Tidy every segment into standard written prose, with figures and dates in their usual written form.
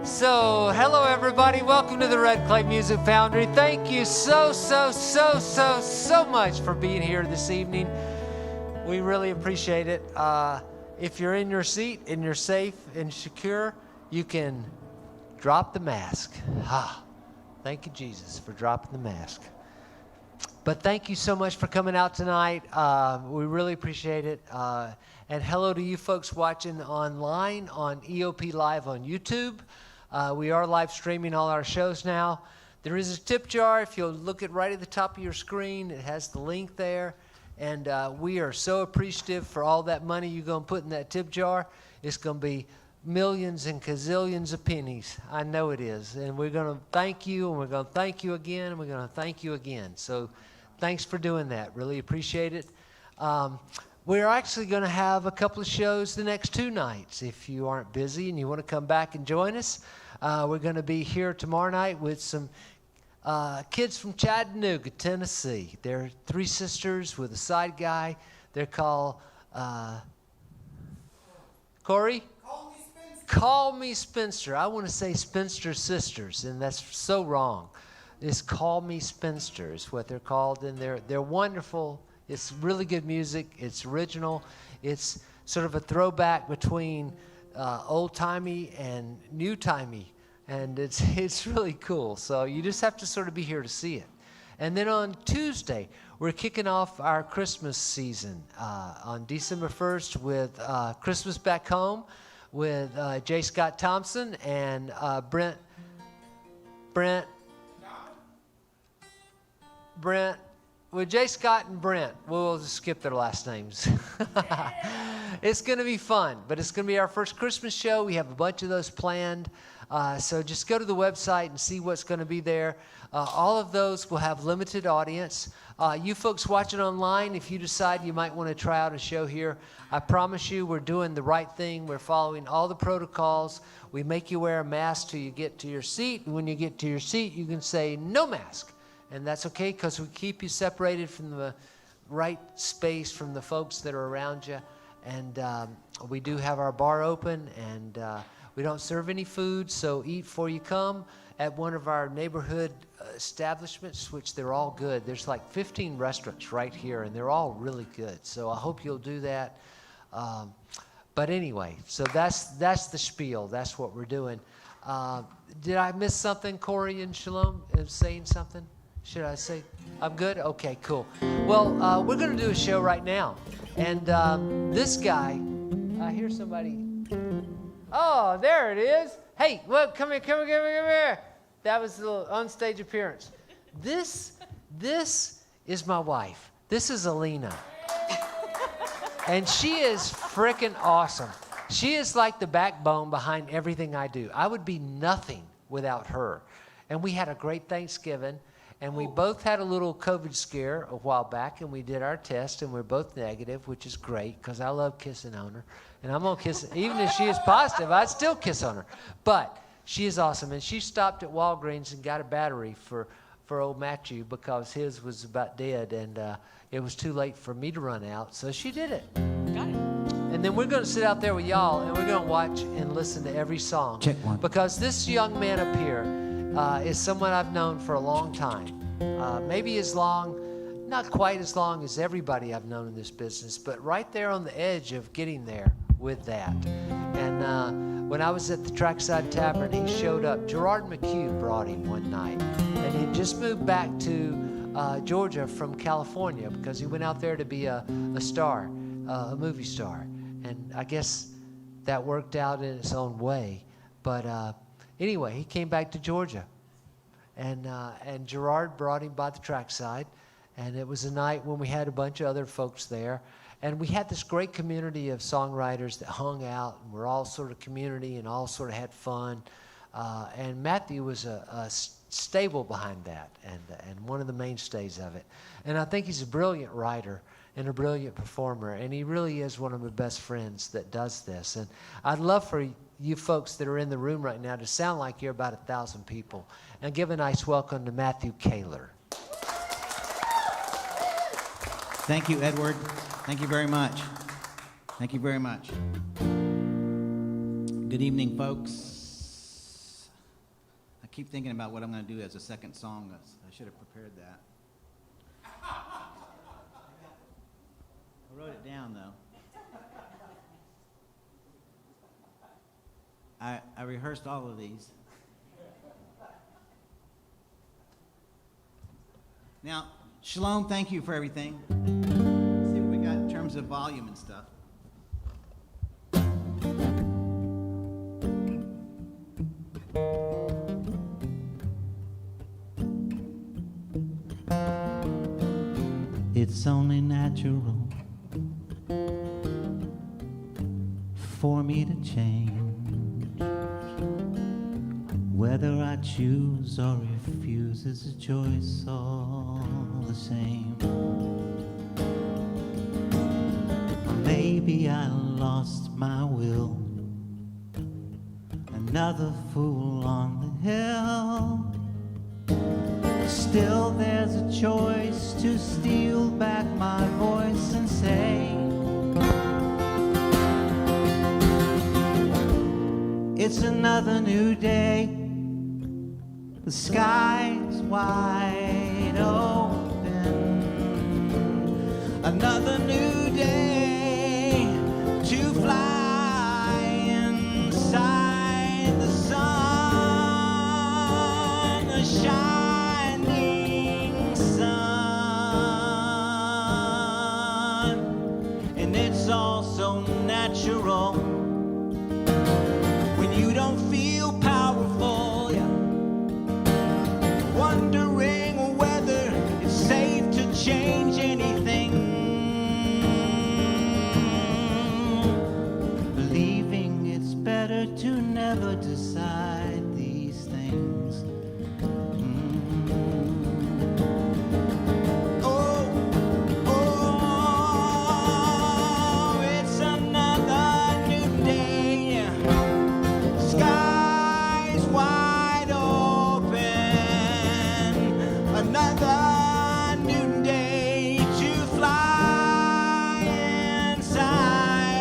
So, hello everybody. Welcome to the Red Clay Music Foundry. Thank you so much for being here this evening. We really appreciate it. If you're in your seat and you're safe and secure, you can drop the mask. Thank you, Jesus, for dropping the mask. But thank you so much for coming out tonight. We really appreciate it. And hello to you folks watching online on EOP Live on YouTube. We are live streaming all our shows now. There is a tip jar. If you'll look right at the top of your screen, it has the link there. And we are so appreciative for all that money you're going to put in that tip jar. It's going to be millions and gazillions of pennies. I know it is. And we're going to thank you, and we're going to thank you again, and we're going to thank you again. So thanks for doing that. Really appreciate it. We're actually going to have a couple of shows the next 2 nights. If you aren't busy and you want to come back and join us, we're going to be here tomorrow night with some kids from Chattanooga, Tennessee. They're 3 sisters with a side guy. They're called Corey? Call Me Spinster. I want to say Spinster Sisters, and that's so wrong. It's Call Me Spinster is what they're called, and they're wonderful. It's really good music. It's original. It's sort of a throwback between old-timey and new-timey, and it's really cool. So you just have to sort of be here to see it. And then on Tuesday, we're kicking off our Christmas season on December 1st with Christmas Back Home with J. Scott Thompson and Brent, with J. Scott and Brent. We'll just skip their last names. It's going to be fun, but it's going to be our first Christmas show. We have a bunch of those planned. So just go to the website and see what's going to be there. All of those will have limited audience. You folks watching online, if you decide you might want to try out a show here, I promise you we're doing the right thing. We're following all the protocols. We make you wear a mask till you get to your seat. And when you get to your seat, you can say no mask. And that's okay because we keep you separated from the right space from the folks that are around you. And we do have our bar open, and we don't serve any food, so eat before you come at one of our neighborhood establishments, which they're all good. There's like 15 restaurants right here, and they're all really good. So I hope you'll do that. But anyway, so that's the spiel. That's what we're doing. Did I miss something, Corey and Shalom, saying something? Should I say? I'm good? Okay, cool. Well, we're going to do a show right now. And this guy, I hear somebody. Oh, there it is. Hey, look, come here. That was the little onstage appearance. This is my wife. This is Alina. And she is freaking awesome. She is like the backbone behind everything I do. I would be nothing without her. And we had a great Thanksgiving. And we both had a little COVID scare a while back, and we did our test, and we're both negative, which is great, because I love kissing on her. And I'm going to kiss her. Even if she is positive, I'd still kiss on her. But she is awesome. And she stopped at Walgreens and got a battery for old Matthew because his was about dead, and it was too late for me to run out. So she did it. Got it. And then we're going to sit out there with y'all, and we're going to watch and listen to every song. Check one. Because this young man up here is someone I've known for a long time. Maybe as long, not quite as long as everybody I've known in this business, but right there on the edge of getting there with that. And when I was at the Trackside Tavern, he showed up. Gerard McHugh brought him one night. And he just moved back to Georgia from California because he went out there to be a star, a movie star. And I guess that worked out in its own way. But anyway, he came back to Georgia. And Gerard brought him by the trackside. And it was a night when we had a bunch of other folks there. And we had this great community of songwriters that hung out. And we're all sort of community and all sort of had fun. And Matthew was a stable behind that and one of the mainstays of it. And I think he's a brilliant writer and a brilliant performer. And he really is one of my best friends that does this. And I'd love for you folks that are in the room right now to sound like you're about 1,000 people. And give a nice welcome to Matthew Kahler. Thank you, Edward. Thank you very much. Thank you very much. Good evening, folks. I keep thinking about what I'm going to do as a second song. I should have prepared that. I wrote it down, though. I rehearsed all of these. Now, Shalom, thank you for everything. Let's see what we got in terms of volume and stuff. It's only natural for me to change. Whether I choose or refuse is a choice all the same. Maybe I lost my will. Another fool on the hill. Still there's a choice to steal back my voice and say it's another new day. The sky's wide open. Another new day to fly inside the sun, the shining sun. And it's all so natural when you don't feel powerful. Wondering whether it's safe to change anything. Believing it's better to never decide these things. Oh, it's another new day. Skies wide open. Another new day to fly inside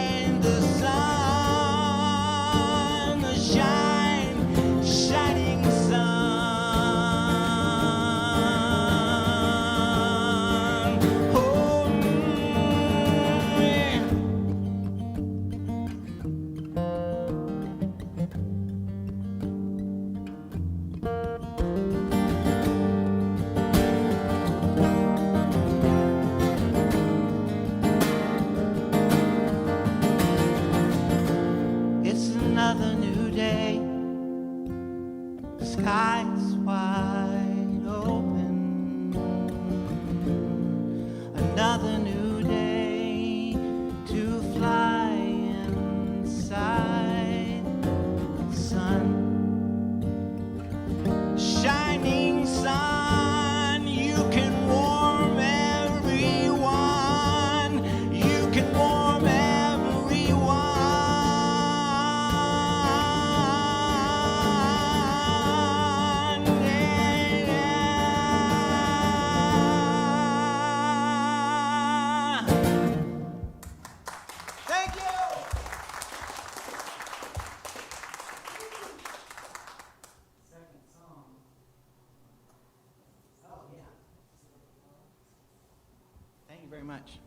much.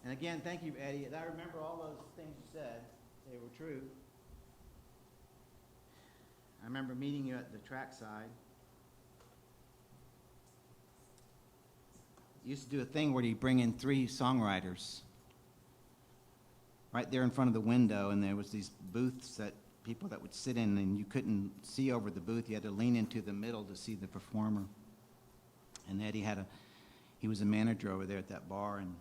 And again, thank you, Eddie. I remember all those things you said. They were true. I remember meeting you at the trackside. You used to do a thing where you bring in 3 songwriters right there in front of the window, and there was these booths that people that would sit in, and you couldn't see over the booth. You had to lean into the middle to see the performer. And Eddie he was a manager over there at that bar, and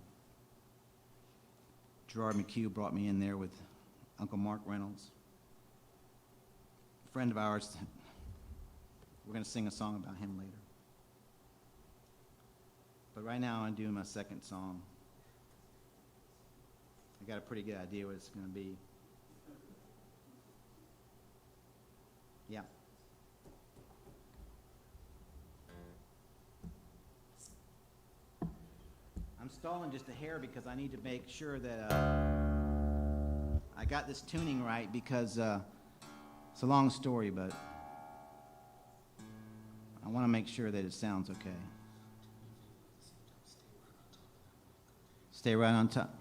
Gerard McHugh brought me in there with Uncle Mark Reynolds, a friend of ours. We're going to sing a song about him later. But right now I'm doing my second song. I got a pretty good idea what it's going to be. Yeah. I'm stalling just a hair because I need to make sure that I got this tuning right, because it's a long story, but I want to make sure that it sounds okay. Stay right on top.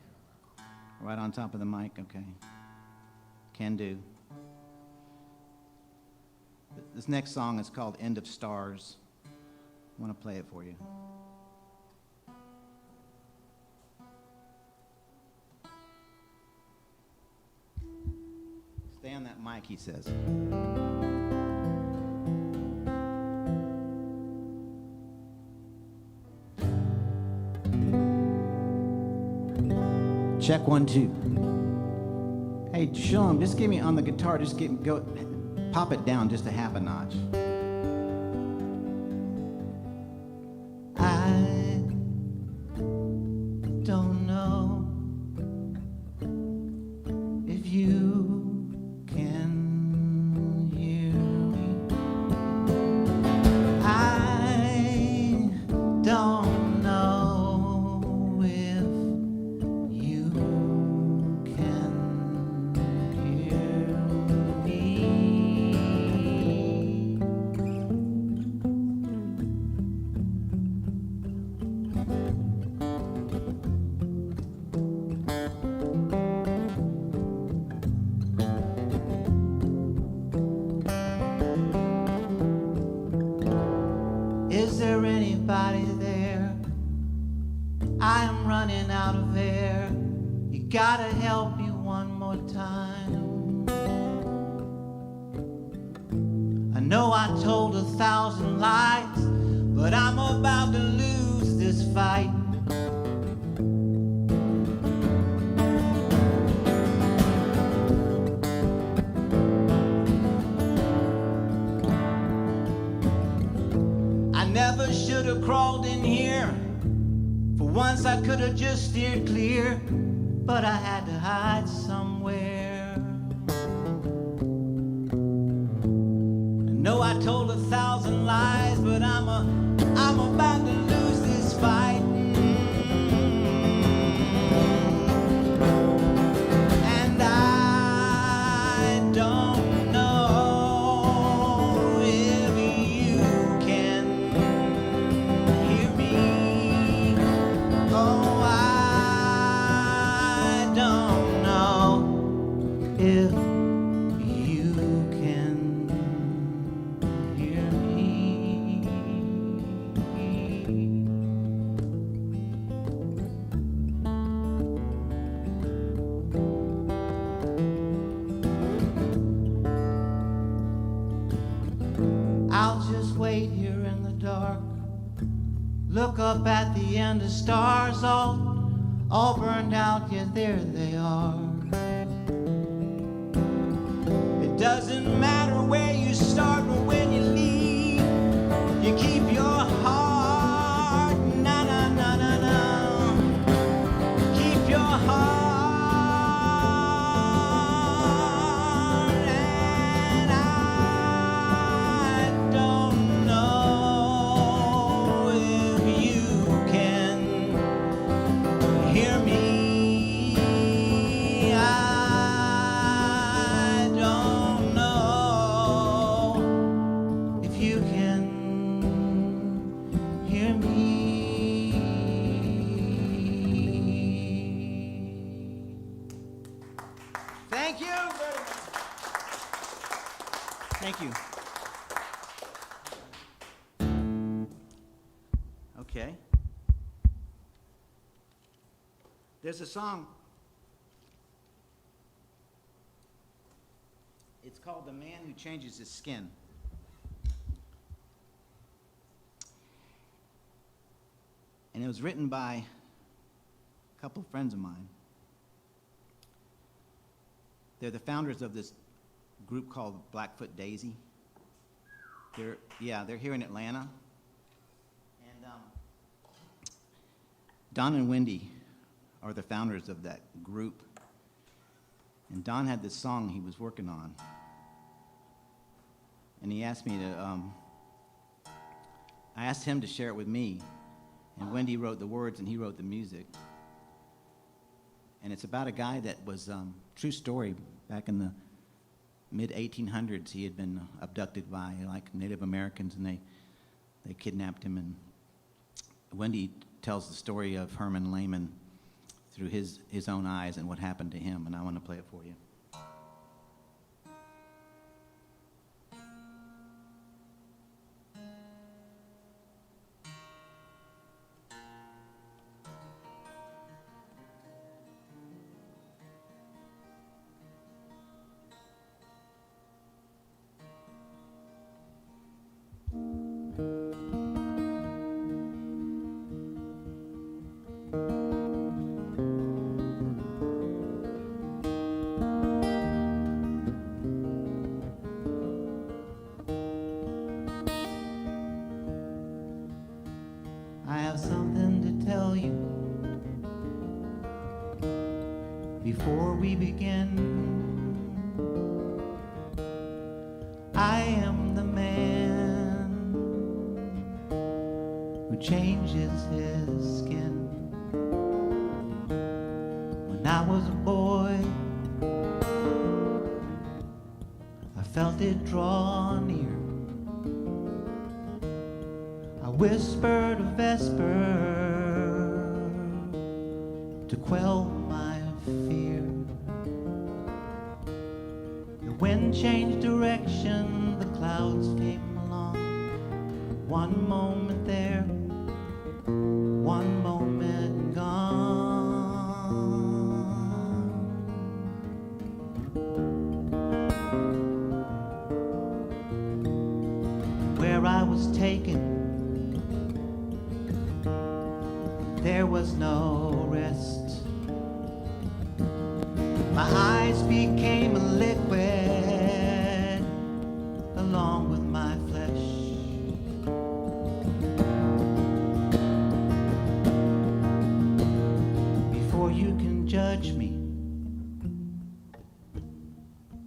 Right on top of the mic, okay. Can do. This next song is called End of Stars. I want to play it for you. Stay on that mic, he says. Check 1, 2. Hey, Shalom, just give me on the guitar, pop it down just a half a notch. I don't know if you can hear me. I don't know if you can hear me. Is there anybody there? I am running out of air. You gotta help me one more time. I know I told 1,000 lies, but I'm about to lose this fight. I never should have crawled in here. For once I could have just steered clear, but I had to hide somewhere. I know I told 1,000 lies, but I'm about to lose this fight. And I don't know if you can hear me. Oh, I don't know if you can hear me. I'll just wait here in the dark. Look up at the end of stars, all burned out, yet there they are. It doesn't matter where you start or when you leave. You keep your heart, na na na na na. Keep your heart, and I don't know if you can hear me. Thank you very much. Thank you. Okay. There's a song. It's called The Man Who Changes His Skin. And it was written by a couple of friends of mine. They're the founders of this group called Blackfoot Daisy. They're here in Atlanta. And Don and Wendy are the founders of that group. And Don had this song he was working on. And he asked me to, I asked him to share it with me. And Wendy wrote the words and he wrote the music. And it's about a guy that was, true story, back in the mid-1800s, he had been abducted by like Native Americans, and they kidnapped him. And Wendy tells the story of Herman Lehman through his own eyes and what happened to him, and I want to play it for you. I have something to tell you before we begin. I am the man who changes his skin. When I was a boy, I felt it draw near. I whispered a vesper to quell my fear. The wind changed direction, the clouds came along. One moment there, one moment gone. Where I was taken, there was no rest. My eyes became a liquid along with my flesh. Before you can judge me,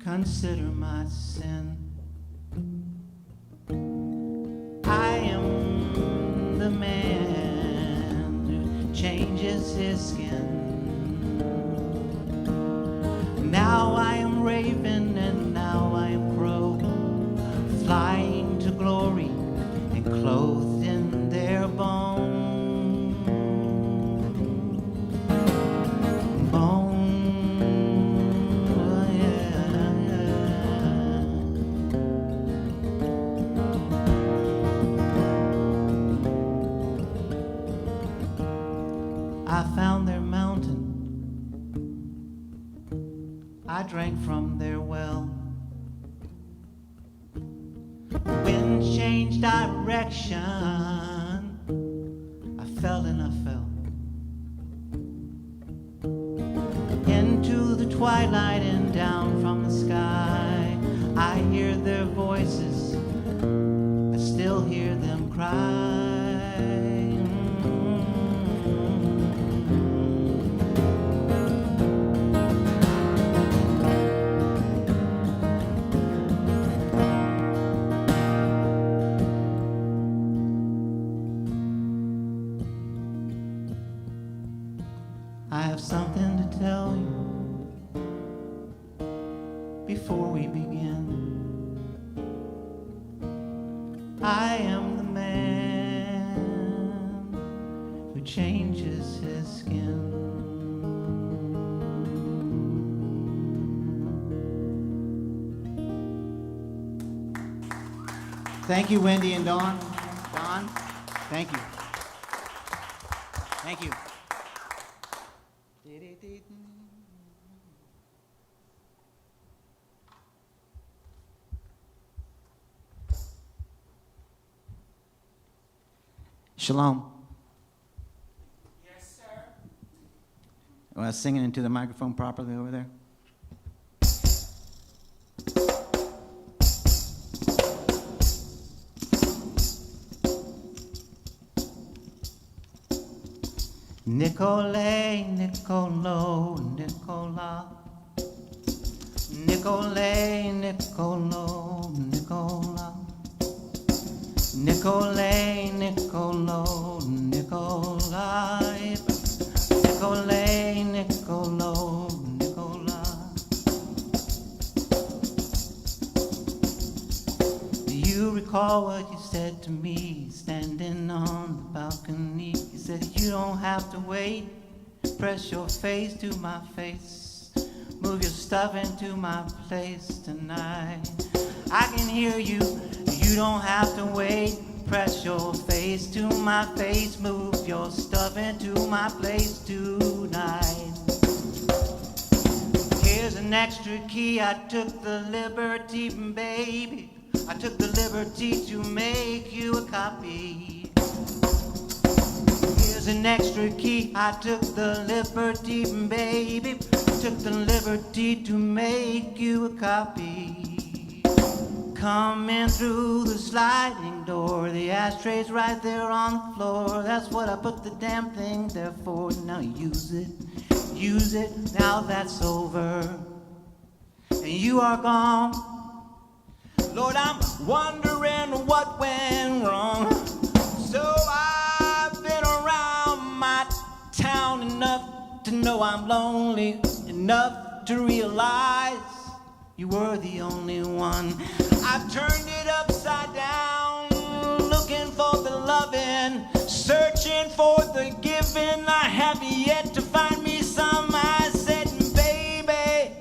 consider my sin. I am the man who changes his skin. Now I am raven and now I am crow, flying to glory and clothed in their bone. I found their mountain, I drank from their well. The wind changed direction, I fell and I fell into the twilight and down from the sky. I hear their voices, I still hear them cry. I have something to tell you before we begin. I am the man who changes his skin. Thank you, Wendy and Dawn. Dawn, thank you. Thank you. Shalom. Yes, sir. Am I singing into the microphone properly over there? Nicole, Nicolo, Nicola. Nicole, Nicolo, Nicola. Nicole, Nicolo, Nicola. Nicole, Nicolo, Nicola. Do you recall what you said to me standing on the balcony? You said you don't have to wait. Press your face to my face. Move your stuff into my place tonight. I can hear you. You don't have to wait. Press your face to my face. Move your stuff into my place tonight. Here's an extra key. I took the liberty, baby. I took the liberty to make you a copy. Here's an extra key. I took the liberty, baby. I took the liberty to make you a copy. Coming through the sliding door, the ashtray's right there on the floor. That's what I put the damn thing there for. Now use it, now that's over. And you are gone. Lord, I'm wondering what went wrong. So I've been around my town enough to know I'm lonely enough to realize you were the only one. I've turned it upside down, looking for the loving, searching for the giving. I have yet to find me some. I said, baby,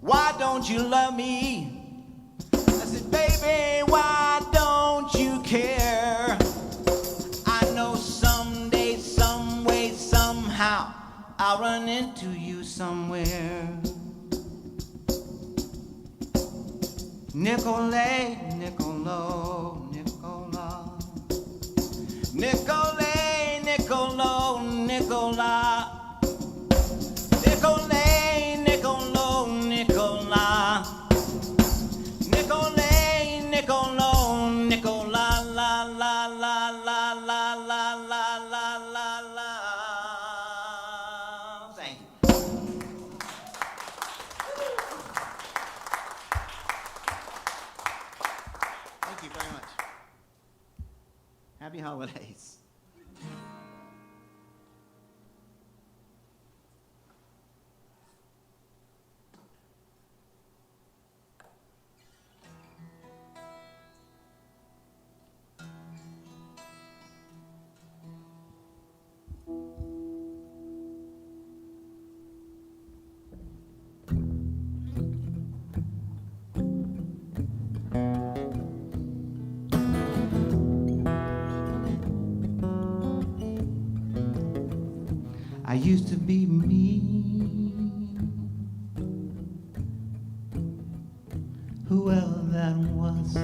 why don't you love me? I said, baby, why don't you care? I know someday, some way, somehow, I'll run into you somewhere. Nicole, Nicolo, Nicola. Nicole, Nicolo, Nicola. Nicole, Nicolo, Nicola. Nicole, Nicolo, Nicola, la la la la la la la la la la. Thank you. Thank you very much. Happy holidays. I used to be me. Whoever that was.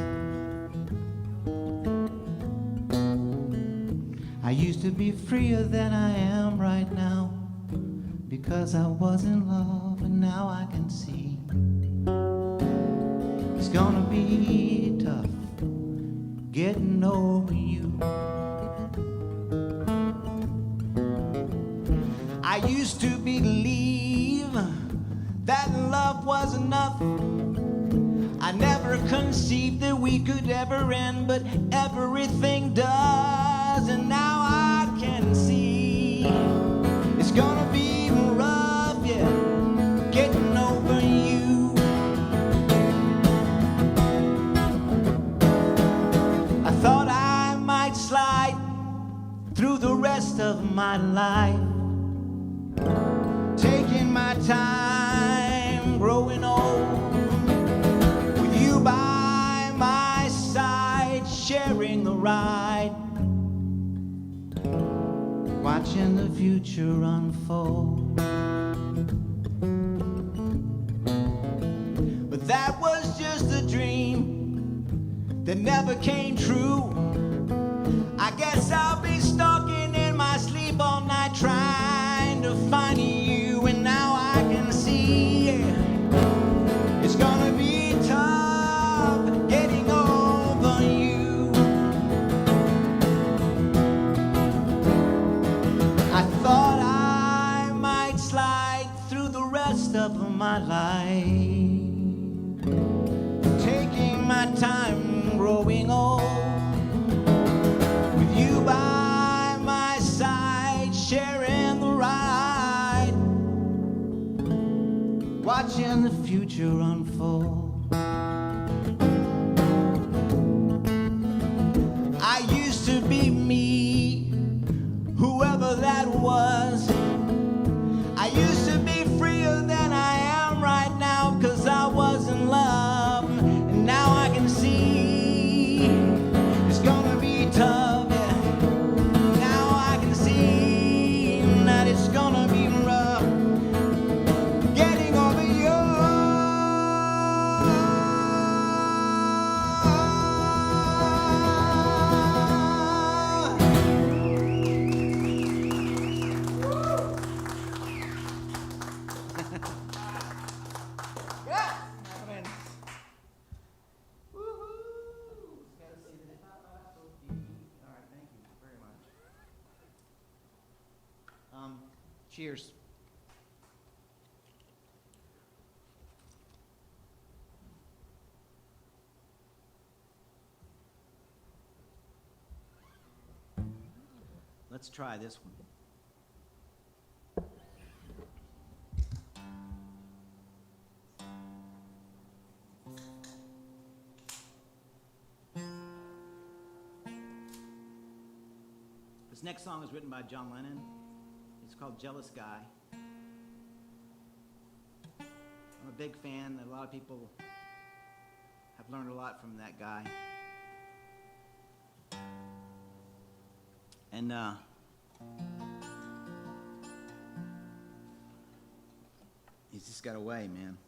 I used to be freer than I am right now, because I was in love, and now I can see it's gonna be tough getting over you. I used to believe that love was enough. I never conceived that we could ever end, but everything does. And now I can see it's gonna be rough, yeah, getting over you. I thought I might slide through the rest of my life, taking my time, growing old, with you by my side. ride, watching the future unfold. But that was just a dream that never came true. I guess I'll be stalking in my sleep all night trying to find you, and now I can see it's gonna be tough getting over you. I thought I might slide through the rest of my life, taking my time growing old, with you by my side, sharing the ride, watching the future unfold. I used to be me, whoever that was. I used to be freer than I am right now, 'cause I was in love. And now I can see it's gonna be tough. Now I can see that it's gonna be rough getting over you. Cheers. Let's try this one. This next song was written by John Lennon. It's called Jealous Guy. I'm a big fan. A lot of people have learned a lot from that guy. And he's just got away, man.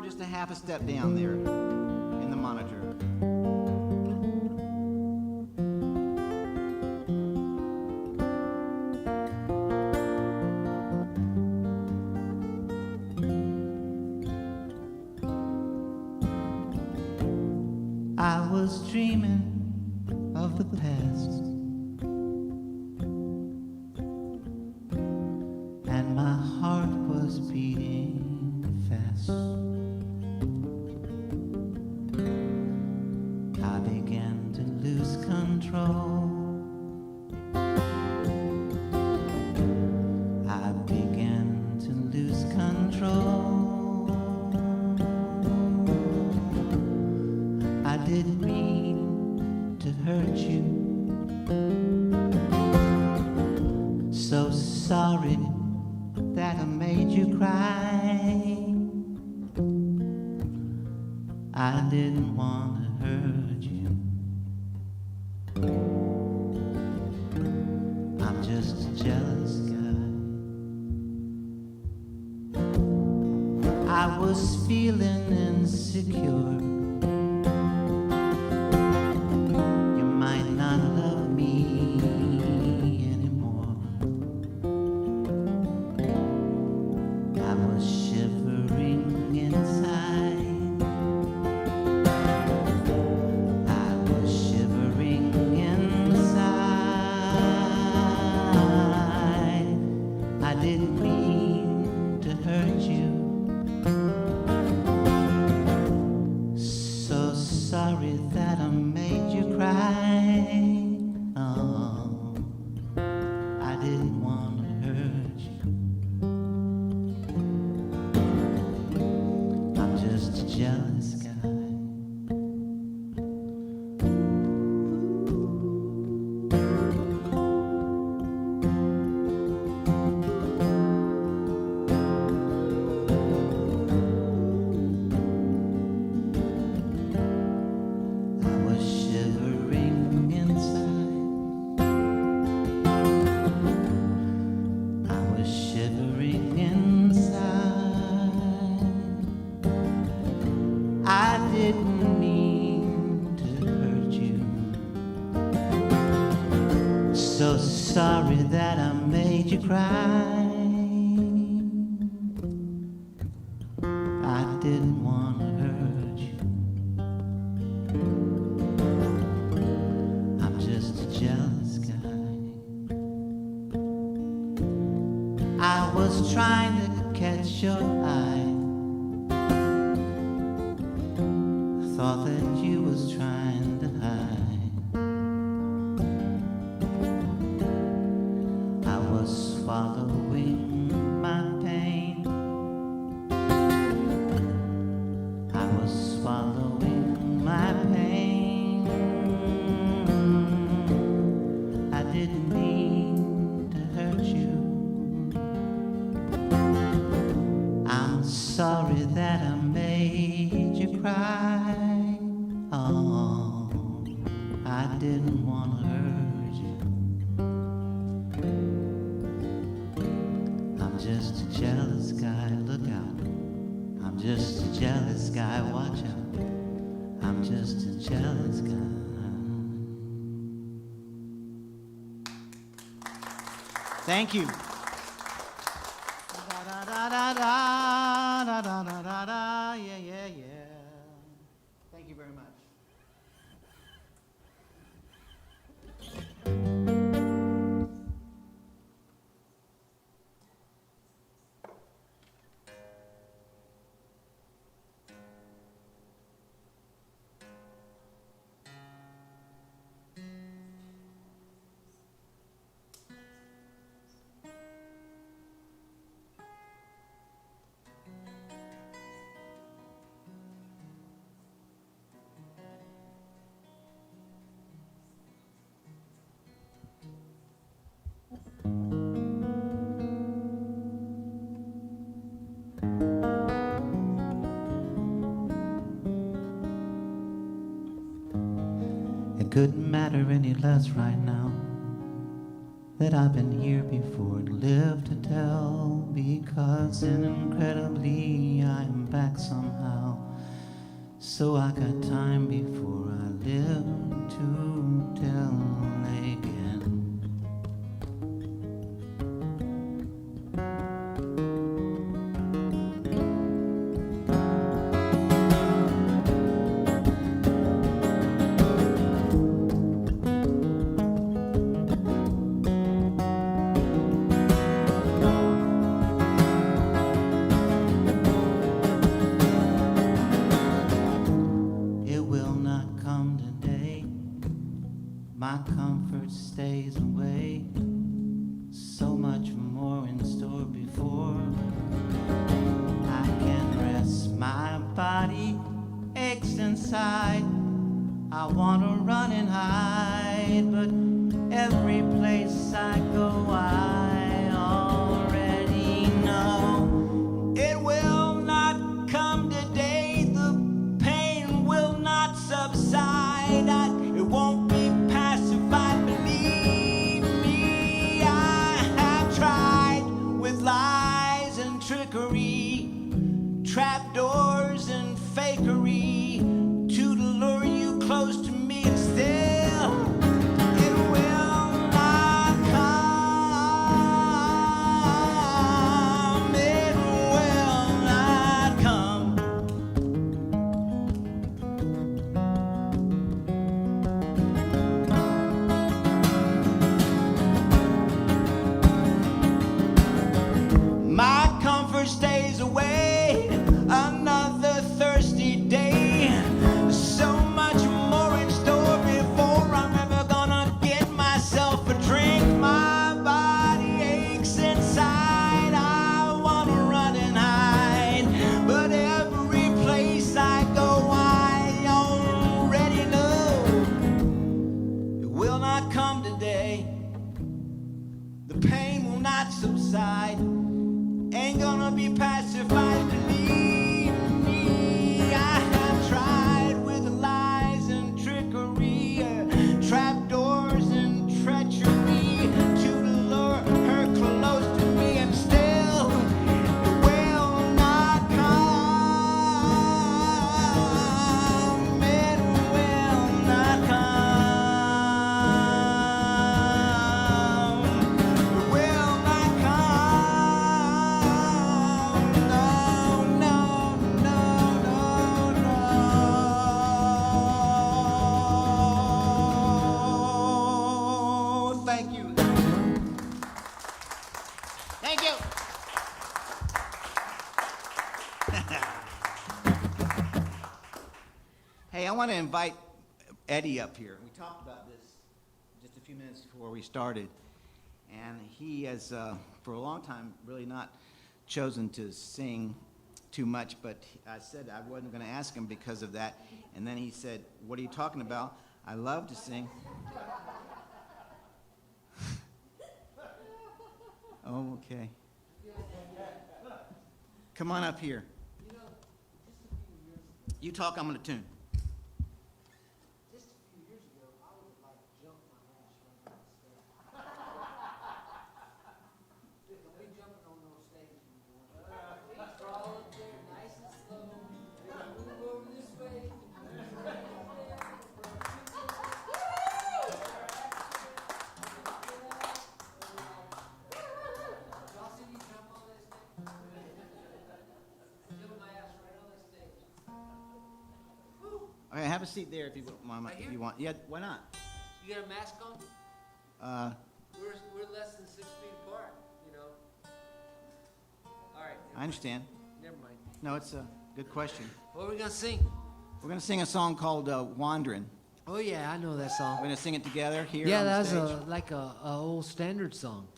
Just a half a step down there in the monitor. I was dreaming of the past, and my heart was beating fast. I began to lose control. I began to lose control. I didn't mean to hurt you. So sorry that I made you cry. I didn't want to hurt you. I'm just a jealous guy. I was feeling insecure. You might not love me anymore. I was shivering inside. Didn't mean to hurt you. so sorry that I made you cry. I didn't want to hurt you. I'm just a jealous guy. I was trying to catch your eye. Thought that you was trying to hide. I was swallowing my pain. I was swallowing my pain. I didn't mean to hurt you. I'm sorry that I made you cry. Oh, I didn't want to hurt you. I'm just a jealous guy, look out. I'm just a jealous guy, watch out. I'm just a jealous guy. Thank you. Da da da da da da da da da, yeah, yeah, yeah. Thank you very much. It couldn't matter any less right now that I've been here before and live to tell, because incredibly I am back somehow. So I got time before I live to tell again. My comfort stays away, so much more in store before I can rest. My body aches inside, I wanna run and hide, but every place I go I already know it will not come today, the pain will not subside, it won't be pacified, believe me. I have tried with lies and trickery, trapdoors and fakery to lure you close to me, and still it will not come. It will not come. My comfort stays away, another thirsty day, so much more in store before I'm ever gonna get myself a drink. My body aches inside, I wanna run and hide, but every place I go I already know it will not come today, the pain will not subside, ain't gonna be pacified, believe me. I have tried with lies and trickery, trapdoors and treachery to lure her close to me, and still it will not come. It will not come. want to invite Eddie up here. We talked about this just a few minutes before we started. And he has, for a long time, really not chosen to sing too much, but I said I wasn't going to ask him because of that. And then he said, "What are you talking about? I love to sing." Oh, okay. Come on up here. You talk, I'm going to tune. Just a few years ago, I would have like jumped my ass right on the stage. Don't be jumping on those stages anymore. Crawl up there nice and slow. Move over this way. Y'all see me jump on that stage? Jumping my ass right on that stage. Okay, have a seat there if you want. Right If here? you want. Yeah, why not? You got a mask on? We're less than 6 feet apart, you know. All right. I understand. Never mind. No, it's a good question. What are we gonna sing? We're going to sing a song called "Wandering." Oh yeah, I know that We're song. going to sing it together here Yeah, on the that's stage. like a old standard song.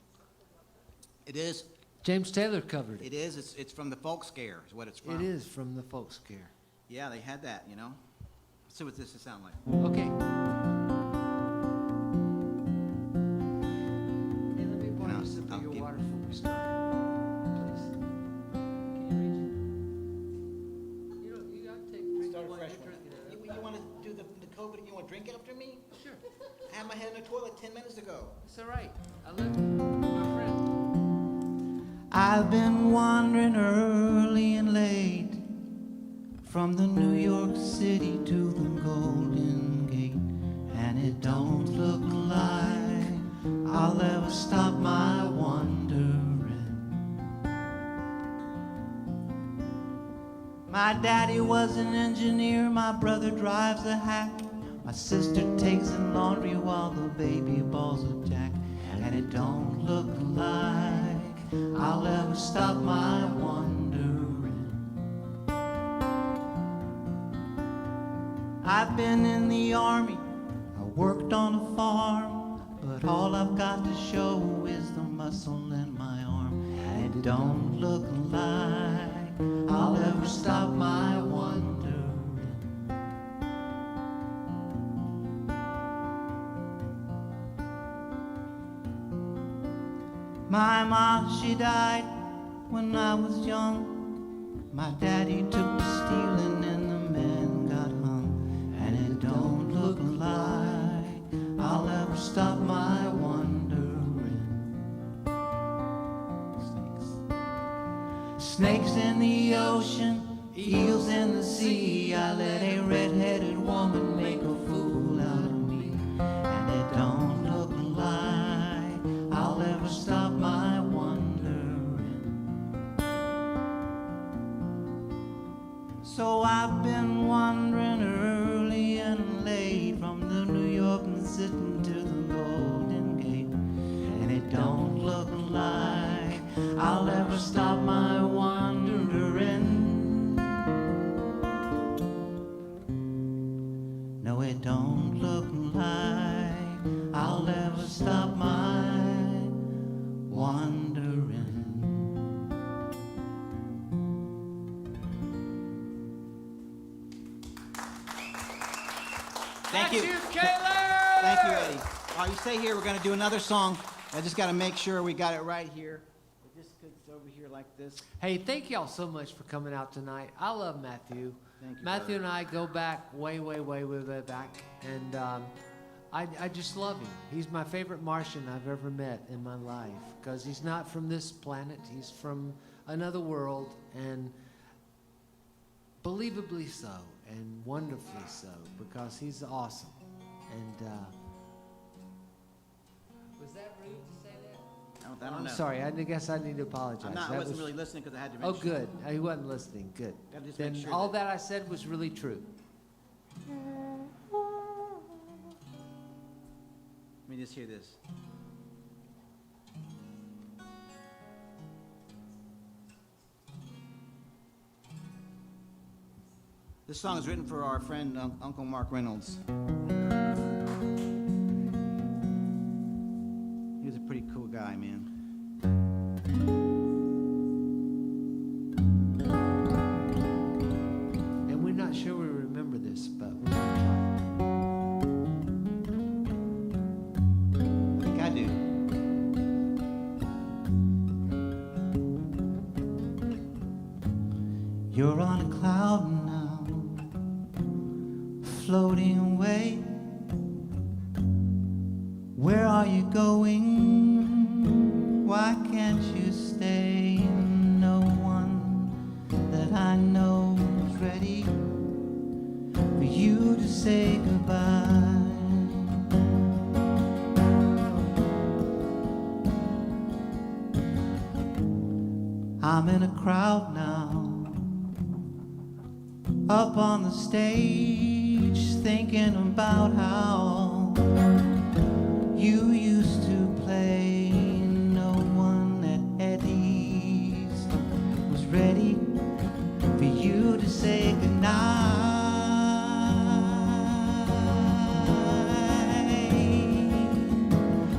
It is. James Taylor covered it. It is. It's from the folk scare is what it's from. It is from the folk scare. Yeah, they had that, you know. Let's see what this will sound like. Okay. Hey, let me borrow No, some I'll of your give- water before we start. Please. Can you reach it? You know, you gotta take drink Start a one, fresh you're one. drinking it. You want to do the COVID? You want to drink it after me? Sure. I had my head in the toilet 10 minutes ago. It's all right. I love you. You're my friend. I've been wandering early and late from the New York City to the Golden Gate, and it don't look like I'll ever stop my wandering. My daddy was an engineer, my brother drives a hack, my sister takes in laundry while the baby balls a jack, and it don't look like I'll ever stop my wandering. I've been in the army, I worked on a farm, but all I've got to show is the muscle in my arm, and it don't look like I'll ever stop my wandering. My ma, she died when I was young. My daddy took to stealing and the man got hung. And it don't look like I'll ever stop my wandering. Snakes in the ocean, eels in the sea. I let a red-headed woman make a fool out of me. And it don't look like I'll ever stop my wandering. So I've been wandering early and late from the New York and sitting to the Golden Gate, and it don't look like I'll ever stop my wandering. No, it don't look like I'll ever stop my wandering. Thank you. Kahler! Thank you, Eddie. While you stay here, we're going to do another song. I just got to make sure we got it right here. It just goes over here like this. Hey, thank y'all so much for coming out tonight. I love Matthew. Thank you, Matthew brother. and I go back way back, and I just love him. He's my favorite Martian I've ever met in my life because he's not from this planet. He's from another world, and believably so, and wonderfully so, because he's awesome. And was that rude to say that? I don't I'm know. sorry. I guess I need to apologize. I That wasn't was- really listening because I had to Oh, mention. good. He wasn't listening. Good. Gotta just Then make sure all that- that I said was really true. Let me just hear this. This song is written for our friend Uncle Mark Reynolds. He was a pretty cool guy, man. And we're not sure we remember this, but we're going to try. I think I do. You're on a cloud now, floating away. Where are you going? Why can't you stay? No one that I know is ready for you to say goodbye. I'm in a crowd now, up on the stage, thinking about how you used to play. No one at Eddie's was ready for you to say goodnight.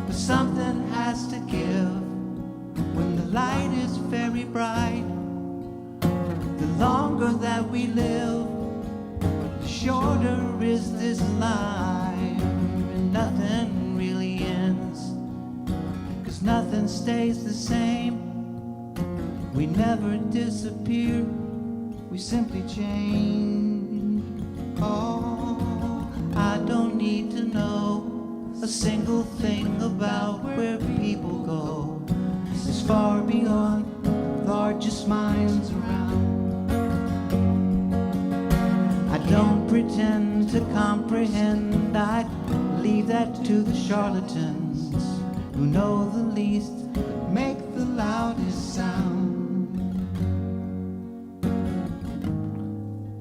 But something has to give when the light is very bright. The longer that we live, the shorter is this life, and nothing really ends, 'cause nothing stays the same. We never disappear, we simply change. Oh, I don't need to know a single thing about where people go. It's far beyond the largest minds around. I don't pretend to comprehend, I leave that to the charlatans who know the least, make the loudest sound.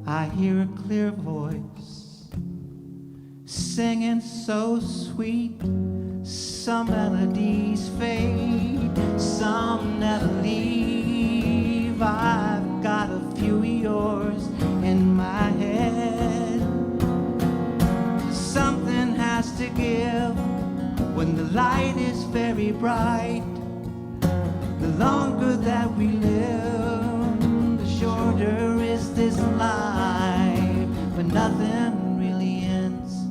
I hear a clear voice singing so sweet. Some melodies fade, some never leave. I've got a few of yours in my head. Something has to give when the light is very bright. The longer that we live, the shorter is this life. But nothing really ends,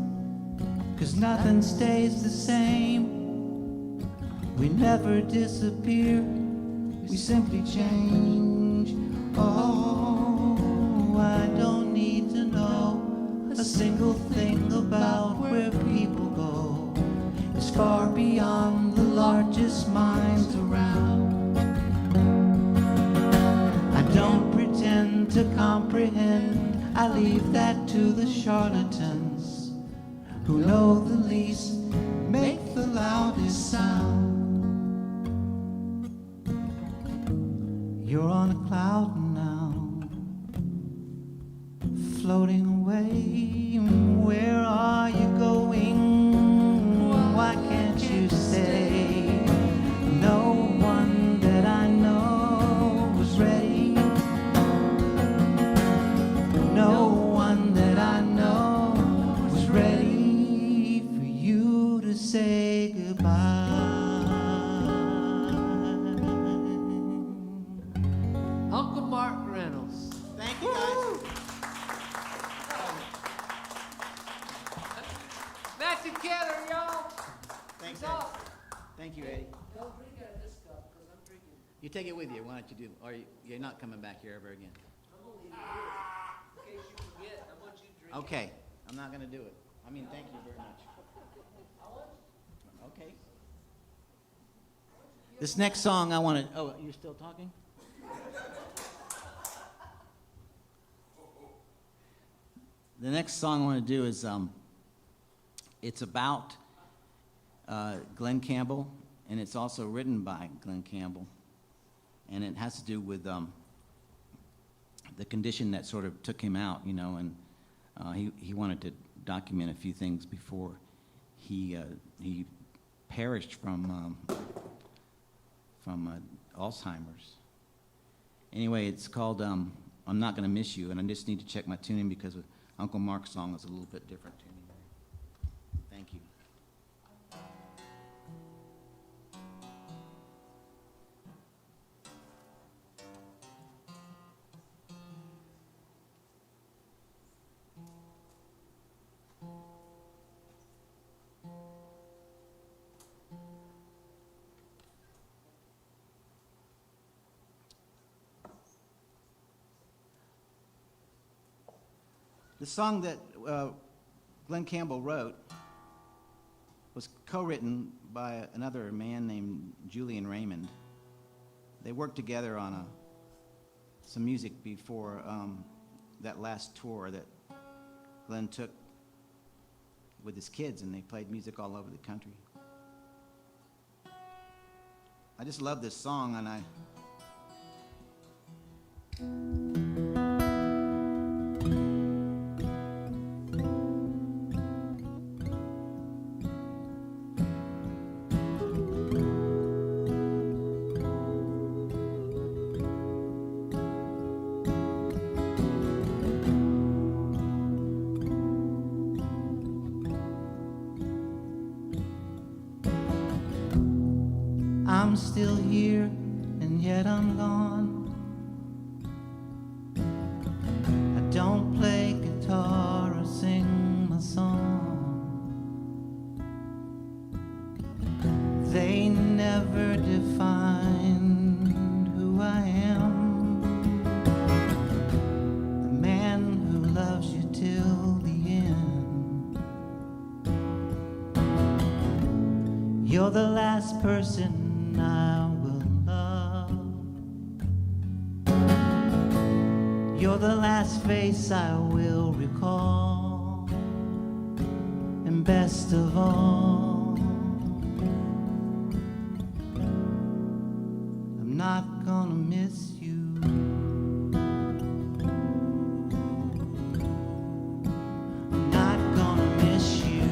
'cause nothing stays the same. We never disappear, we simply change. Oh, I don't need to know a single thing about where people go. It's far beyond the largest minds around. I don't pretend to comprehend, I leave that to the charlatans who know the least, make the loudest sound. You're on a cloud now, floating away. Where are you going? Why can't you stay? No one that I know was ready. No one that I know was ready for you to say goodbye. Uncle Mark Reynolds. Thank you, guys. Matt together, y'all. Thanks, It's Eddie. awesome. Thank you, Eddie. Don't drink out of this cup, because I'm drinking. You take it with you. Why don't you do? Or you're not coming back here ever again. I'm gonna leave it here. In case you forget, I want you to drink. Okay, I'm not gonna do it. I mean, thank you very much. Okay. This next song I want to. Oh, you're still talking? The next song I want to do is it's about Glenn Campbell, and it's also written by Glenn Campbell, and it has to do with the condition that sort of took him out, you know, and he wanted to document a few things before he perished from Alzheimer's. Anyway, it's called I'm Not Gonna Miss You, and I just need to check my tuning because Uncle Mark's song is a little bit different tuning. Thank you. The song that Glenn Campbell wrote was co-written by another man named Julian Raymond. They worked together on some music before that last tour that Glenn took with his kids, and they played music all over the country. I just love this song, and I'm still here, and yet I'm gone. I don't play guitar or sing my song. They never defined who I am. The man who loves you till the end. You're the last person I will love. You're the last face I will recall. And best of all, I'm not gonna miss you. I'm not gonna miss you.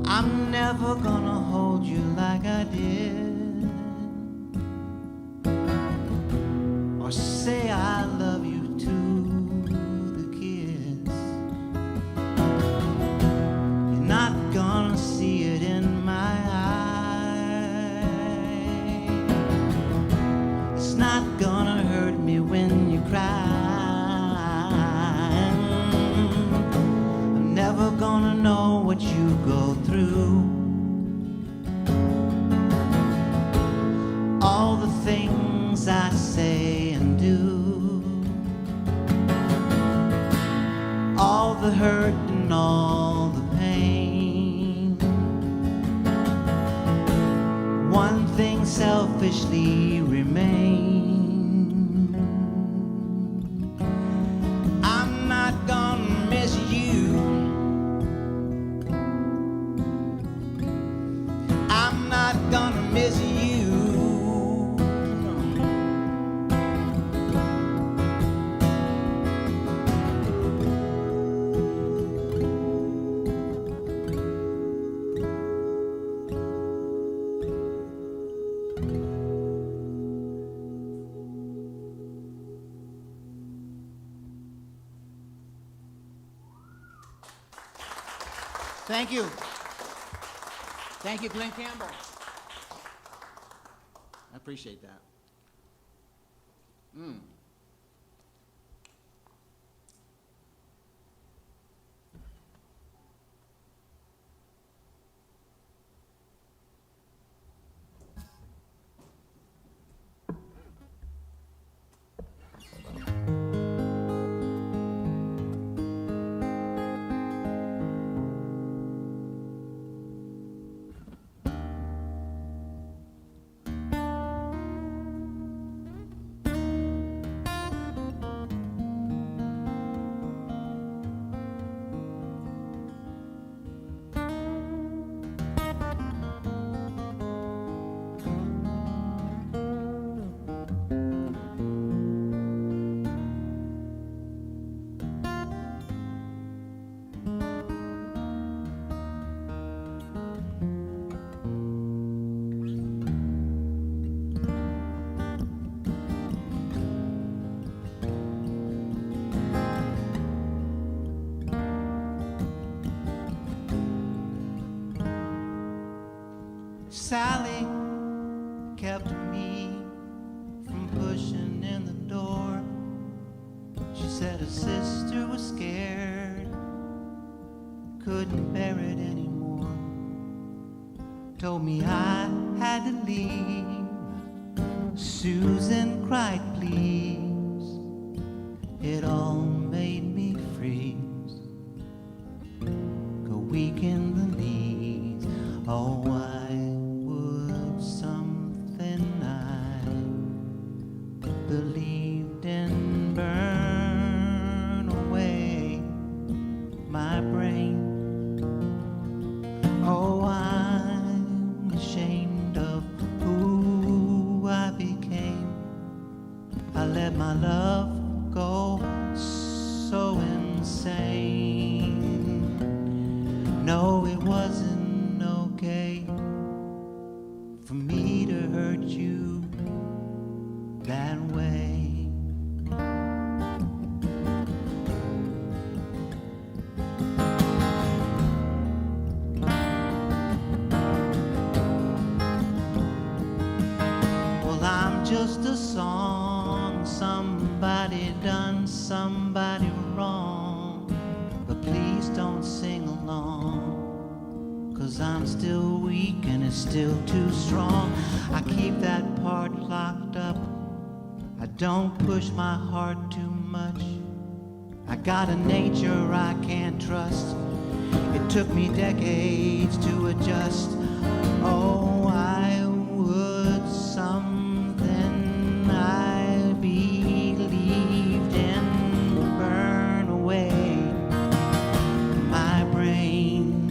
I'm never gonna hold you like I did, or say I love you to the kiss. You're not gonna see it in my eyes. It's not gonna hurt me when you cry. I'm never gonna know what you go through. All the things I say and do, all the hurt and all the pain. One thing selfishly remains. I'm not gonna miss you. I'm not gonna miss you. Thank you. Thank you, Glenn Campbell. I appreciate that. Sally kept me from pushing in the door. She said her sister was scared, couldn't bear it anymore. Told me I had to leave. Susan cried, please. It all made me freeze. Go weak in the knees. Oh, why would something I believed in burn away my brain? Oh, I'm ashamed of who I became. I let my love go so insane. No, it wasn't okay for me to hurt you that way. Well, I'm just a song, somebody done somebody wrong, but please don't sing along, 'cause I'm still weak and it's still too strong. I keep that part locked up, I don't push my heart too much. I got a nature I can't trust, it took me decades to adjust. Oh, I would something I believed in burn away my brain.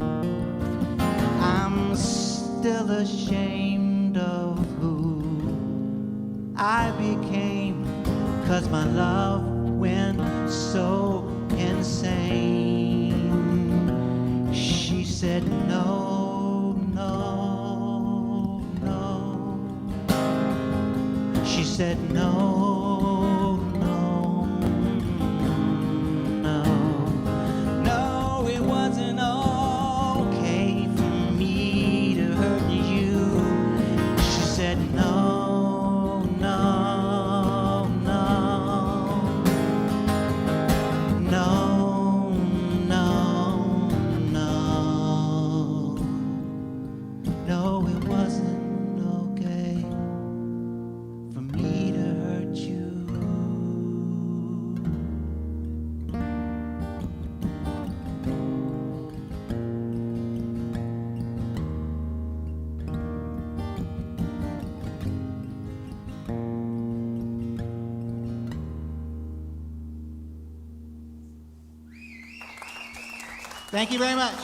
I'm still ashamed of who I became, 'cause my love went so insane. She said no, no, no. She said no, no, no. No, it wasn't okay for me to hurt you. She said no, no, no. No, no, no. No, it wasn't okay for me to hurt you. Thank you very much.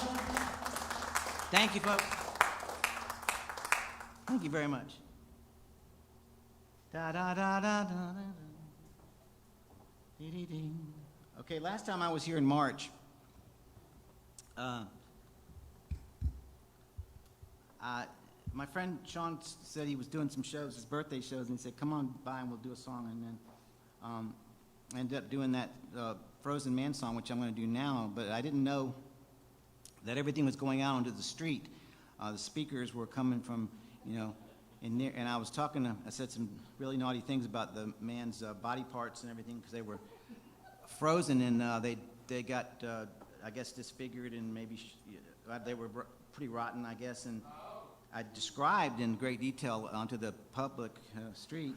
Thank you, folks. Thank you very much. Da da da da da da. Dee dee dee. Okay, last time I was here in March, my friend Sean said he was doing some shows, his birthday shows, and he said, "Come on by and we'll do a song." And then I ended up doing that Frozen Man song, which I'm going to do now. But I didn't know that everything was going out onto the street. The speakers were coming from, in there, and I was I said some really naughty things about the man's body parts and everything, because they were frozen, and they got, I guess, disfigured, and maybe they were pretty rotten, I guess, and I described in great detail onto the public street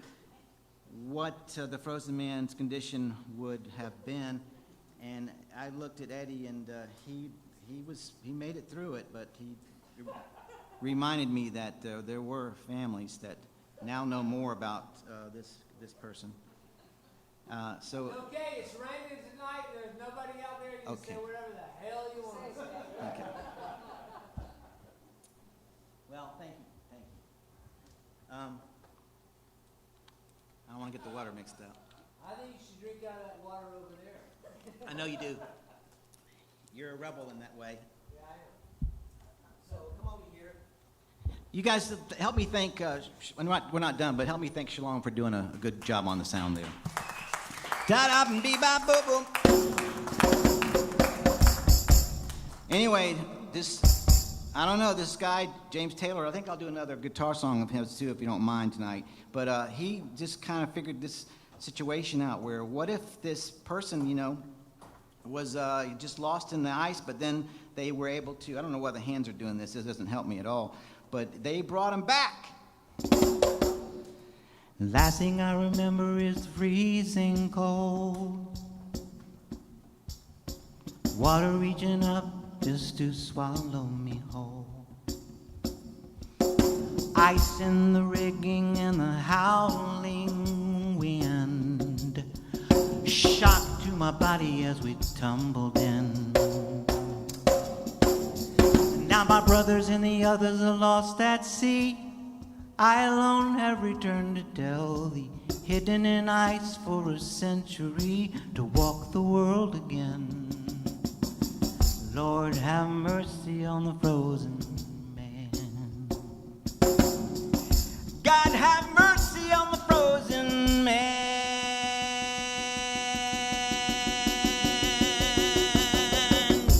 what the frozen man's condition would have been, and I looked at Eddie, and he made it through it, but he reminded me that there were families that now know more about this person. So Okay, it's raining tonight. There's nobody out there. You can say whatever the hell you want to say. Okay. Well, thank you. I don't want to get the water mixed up. I think you should drink out of that water over there. I know you do. You're a rebel in that way. Yeah, I am. So come over here. You guys help me thank, we're not done, but help me thank Shalom for doing a good job on the sound there. Da-da-bee-ba-boo-boom. Anyway, this I don't know, this guy, James Taylor, I think I'll do another guitar song of his too, if you don't mind tonight. But he just kind of figured this situation out where what if this person, you know, was just lost in the ice, but then they were able to, I don't know why the hands are doing this, this doesn't help me at all, but they brought him back. The last thing I remember is the freezing cold, water reaching up just to swallow me whole, ice in the rigging and the howling wind, shock to my body as we tumbled in. Now my brothers and the others are lost at sea. I alone have returned to Delhi, hidden in ice for a century, to walk the world again. Lord, have mercy on the frozen man. God, have mercy on the frozen man.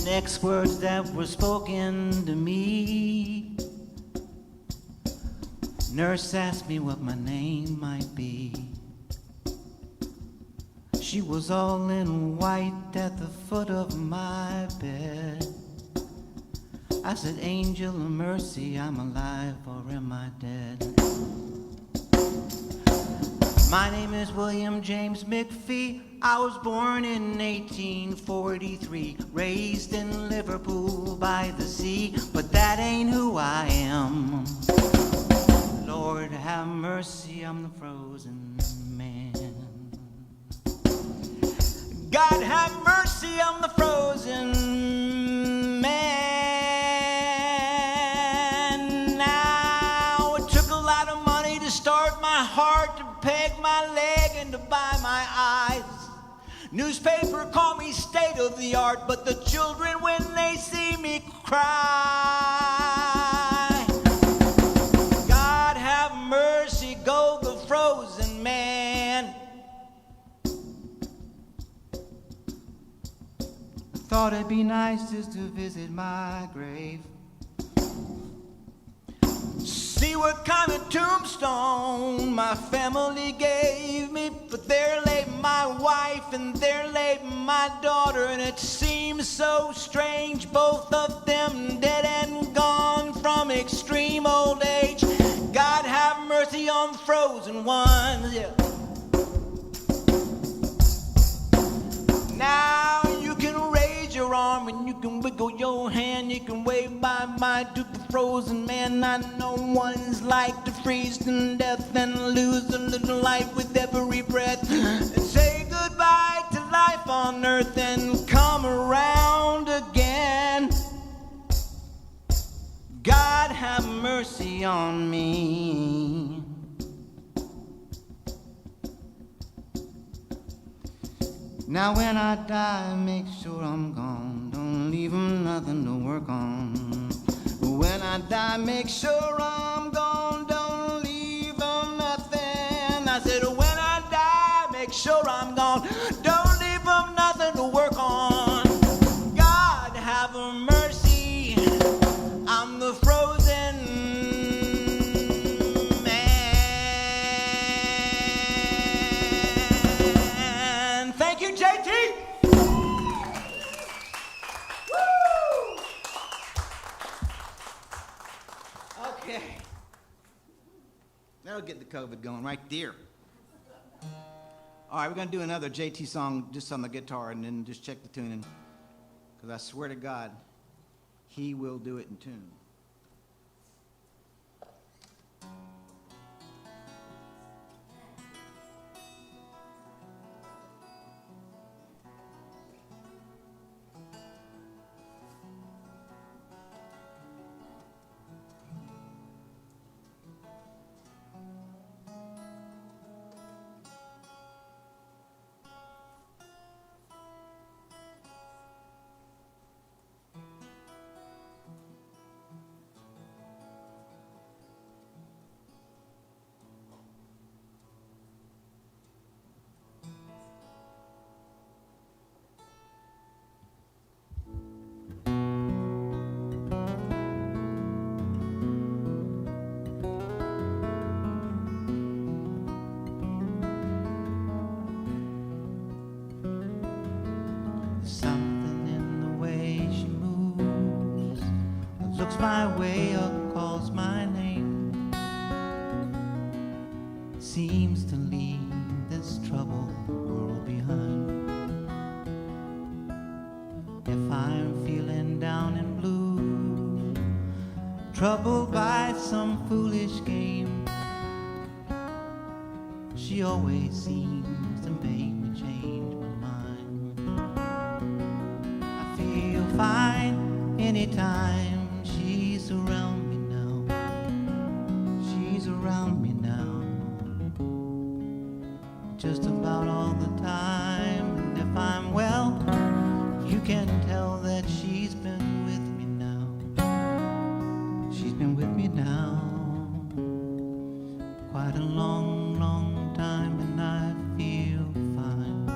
Next words that were spoken to me, nurse asked me what my name might be. She was all in white at the foot of my bed. I said, angel of mercy, I'm alive or am I dead? My name is William James McPhee. I was born in 1843, raised in Liverpool by the sea, but that ain't who I am. Lord, have mercy, I'm the frozen man. God, have mercy on the frozen man. Now, it took a lot of money to start my heart, to peg my leg, and to buy my eyes. Newspaper call me state of the art, but the children, when they see me cry, God have mercy, go the frozen man. Thought it'd be nice just to visit my grave, see what kind of tombstone my family gave me. But there lay my wife and there lay my daughter, and it seems so strange, both of them dead and gone from extreme old age. God have mercy on the frozen ones, yeah. Now you can raise your arm and you can wiggle your hand, you can wave bye-bye to the frozen man. I know what it's like to freeze to death and lose a little life with every breath, and say goodbye to life on earth and come around again. God have mercy on me. Now when I die, make sure I'm gone. Don't leave 'em nothing to work on. When I die, make sure I'm gone. Don't leave 'em nothing. I said, when I die, make sure I'm gone. Don't leave 'em nothing to work on. God have mercy. I'm the frozen man. Thank you, JT. Okay. That'll get the COVID going right there. All right, we're going to do another JT song just on the guitar and then just check the tuning. Because I swear to God, he will do it in tune. looks my way or calls my name, seems to leave this troubled world behind. If I'm feeling down and blue, troubled by some foolish game, she always seems to make me change my mind. I feel fine anytime she's around me now. She's around me now, just about all the time. And if I'm well, you can tell that she's been with me now. She's been with me now quite a long, long time, and I feel fine.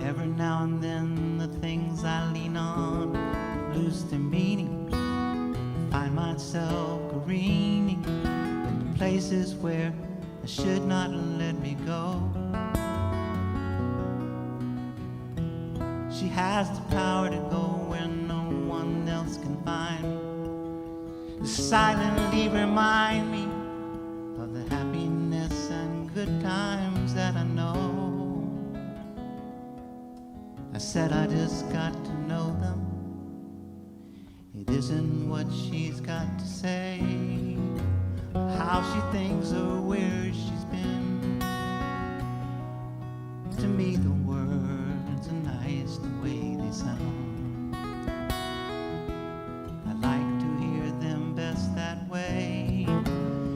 Every now and then the things I lean on lose their meaning. Find myself careening into places where I should not let me go. She has the power to go where no one else can find, to silently remind me of the happiness and good times that I know. I said I just got to know them. It isn't what she's got to say, how she thinks or where she's been. To me the words are nice the way they sound. I like to hear them best that way.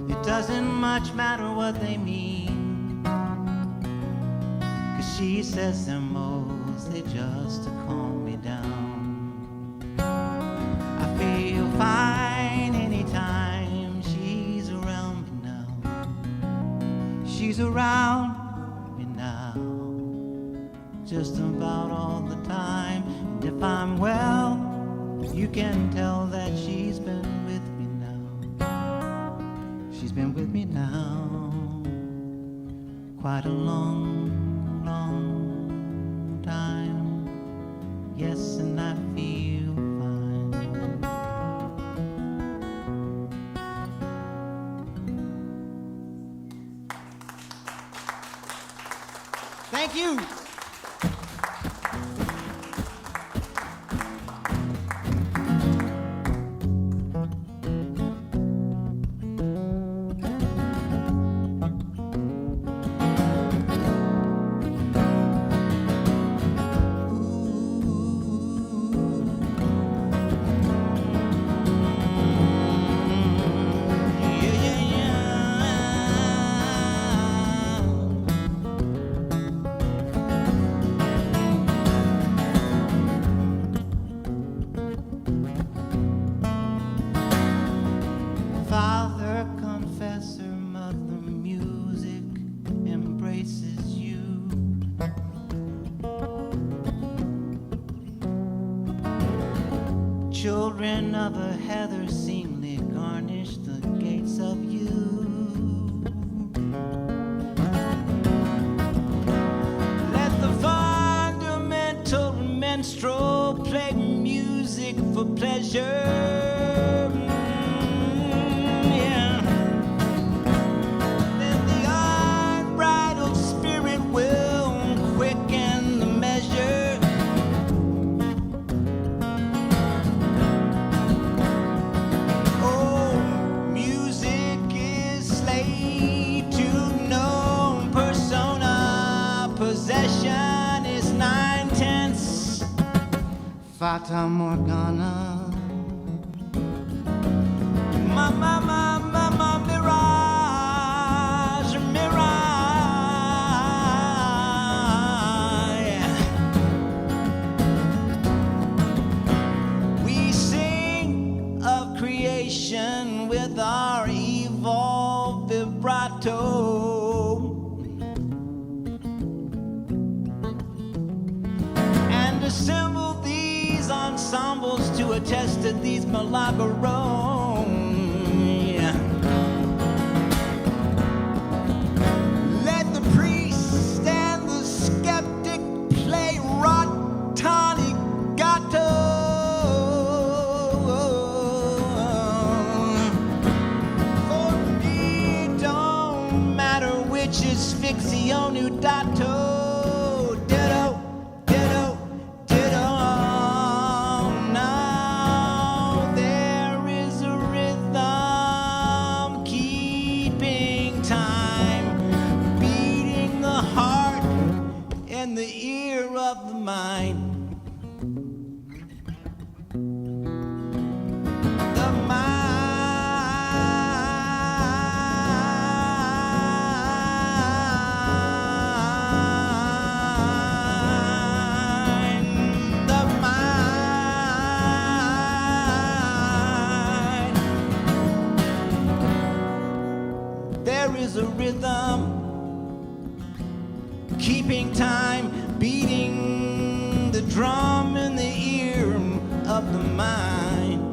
It doesn't much matter what they mean, 'cause she says them mostly just to calm me down. I feel fine anytime she's around me now. She's around me now, just about all the time. And if I'm well, you can tell that she's been with me now. She's been with me now quite a long, long time. Yes, and I feel fine. Thank you. Father, confessor, mother, music embraces you. Children of a heather seemly garnish the gates of you. Let the fundamental minstrel play music for pleasure. Fata Morgana, ma, mirage, mirage. We sing of creation with our evolved vibrato, and assemble these ensembles to attest to these malagarons. Let the priest and the skeptic play rot just fixio nudato, ditto, ditto, ditto. Now there is a rhythm keeping time, beating the heart and the ear of the mind. A rhythm keeping time, beating the drum in the ear of the mind.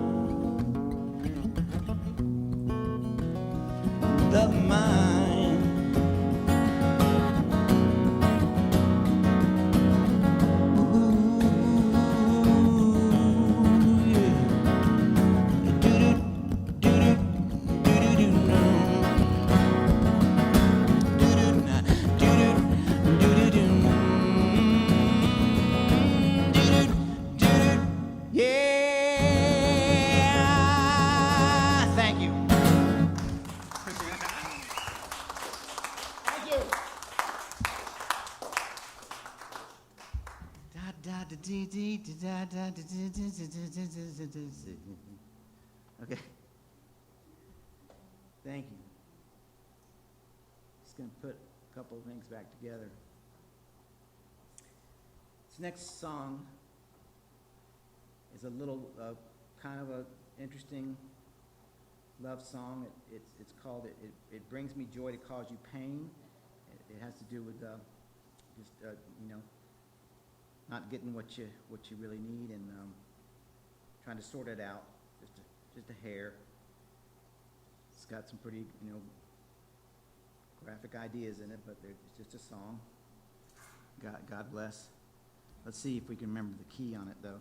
The mind. Ooh, yeah. Do-do, do-do, do-do-do, no. Okay. Thank you. Just going to put a couple of things back together. This next song is a little kind of a interesting love song. It's called It Brings Me Joy to Cause You Pain. It has to do with just not getting what you really need and trying to sort it out, just a hair. It's got some pretty graphic ideas in it, but it's just a song. God bless. Let's see if we can remember the key on it though.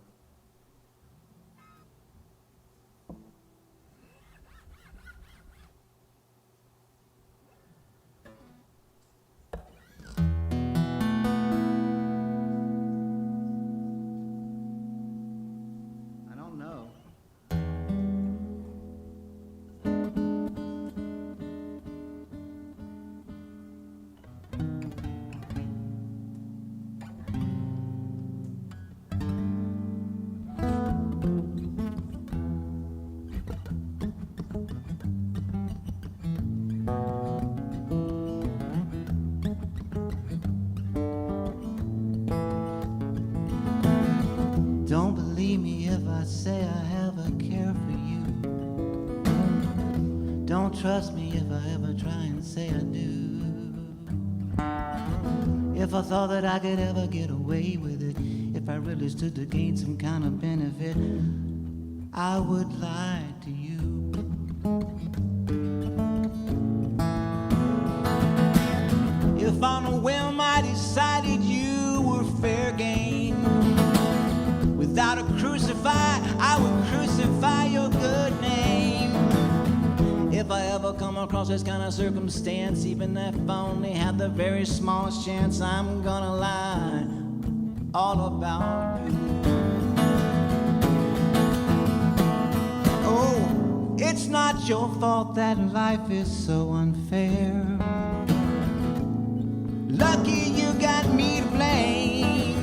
Don't believe me if I say I have a care for you. Don't trust me if I ever try and say I do. If I thought that I could ever get away with it, if I really stood to gain some kind of benefit, I would lie to you. If on a whim I decided you were fair game, without a crucify, I would crucify your good name. If I ever come across this kind of circumstance, even if I only have the very smallest chance, I'm gonna lie all about you. Oh, it's not your fault that life is so unfair. Lucky you got me to blame.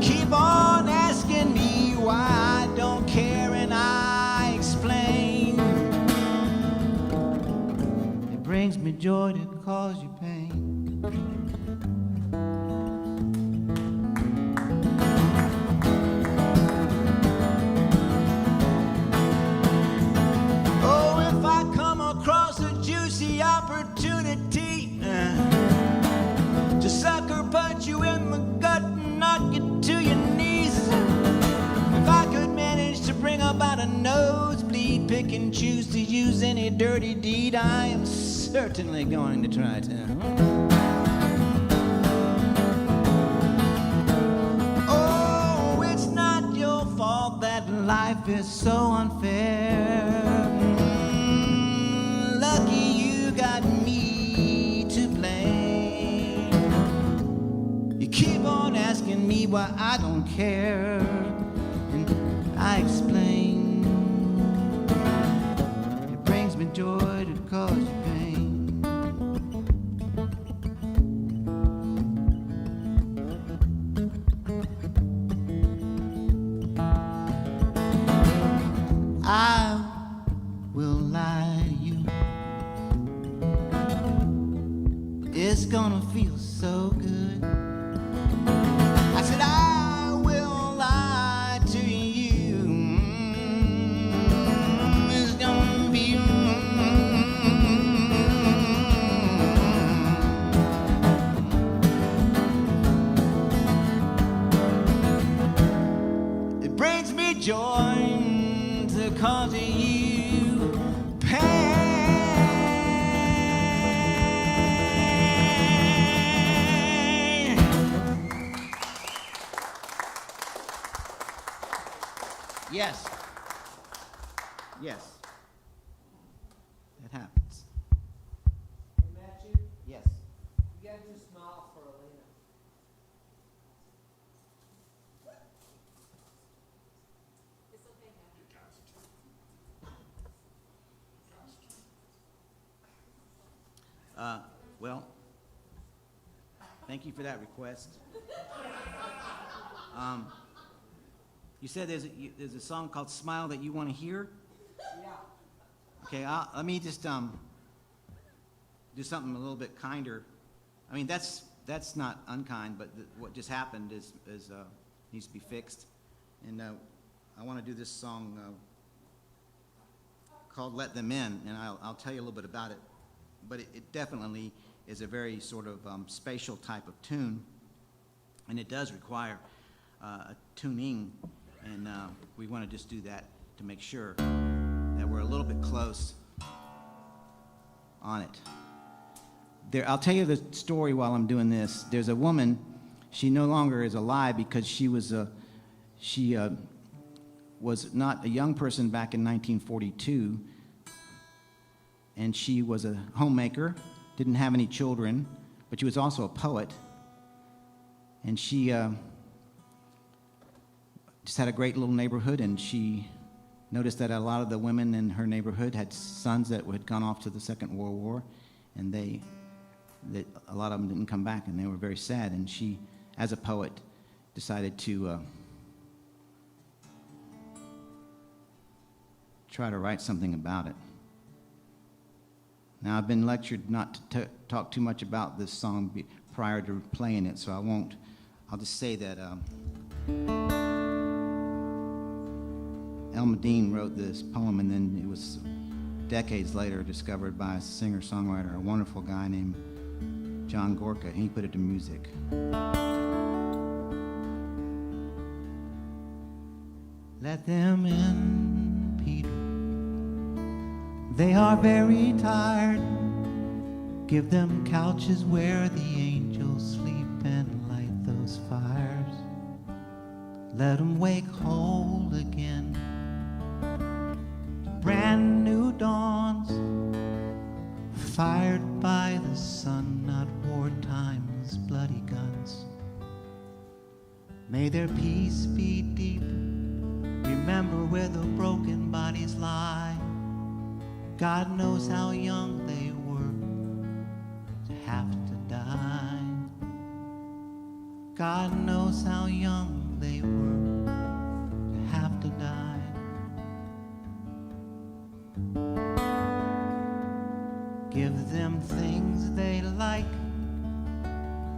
Keep on asking me why I don't care, and I explain. It brings me joy to cause you pain. Oh, if I come across a juicy opportunity to sucker punch you in the gut and knock you to your knees, if I could manage to bring about a nosebleed, pick and choose to use any dirty deed, I am certainly going to try to. Oh, it's not your fault that life is so unfair. Lucky you got me why I don't care. And I explain, it brings me joy to cause you pain. I will lie to you. It's gonna feel so good. I said I will lie to you. It's gonna be. It brings me joy to cause you pain. Yes. Yes. That happens. Hey, Matthew, Yes. you got to smile for Alina. Well, thank you for that request. You said there's a song called "Smile" that you want to hear. Yeah. Okay, let me just do something a little bit kinder. I mean, that's not unkind, but what just happened is needs to be fixed. And I want to do this song called "Let Them In," and I'll tell you a little bit about it. But it definitely is a very sort of spatial type of tune, and it does require a tuning, and we want to just do that to make sure that we're a little bit close on it. I'll tell you the story while I'm doing this. There's a woman, she no longer is alive because she was not a young person back in 1942, and she was a homemaker, didn't have any children, but she was also a poet, and she just had a great little neighborhood, and she noticed that a lot of the women in her neighborhood had sons that had gone off to the Second World War, and a lot of them didn't come back, and they were very sad, and she, as a poet, decided to try to write something about it. Now, I've been lectured not to talk too much about this song prior to playing it, so I won't. I'll just say that Elma Dean wrote this poem, and then it was decades later discovered by a singer-songwriter, a wonderful guy named John Gorka, and he put it to music. Let them in, Peter. They are very tired. Give them couches where the angels sleep and light those fires. Let them wake whole again. Brand new dawns, fired by the sun, not wartime's bloody guns. May their peace be deep. Remember where the broken bodies lie. God knows how young they were to have to die. God knows how young they were to have to die. Give them things they like.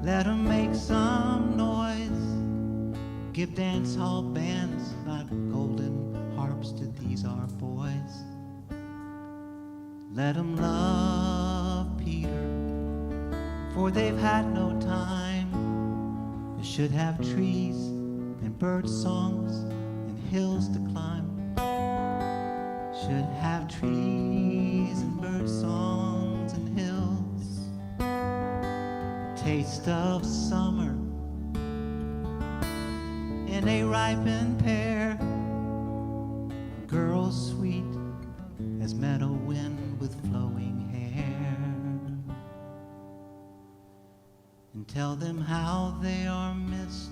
Let them make some noise. Give dance hall bands, not golden harps, to these our boys. Let them love Peter, for they've had no time. They should have trees and bird songs and hills to climb. Should have trees and bird songs and hills. Taste of summer in a ripened pear. Girls sweet as meadow wind with flowing hair. And tell them how they are missed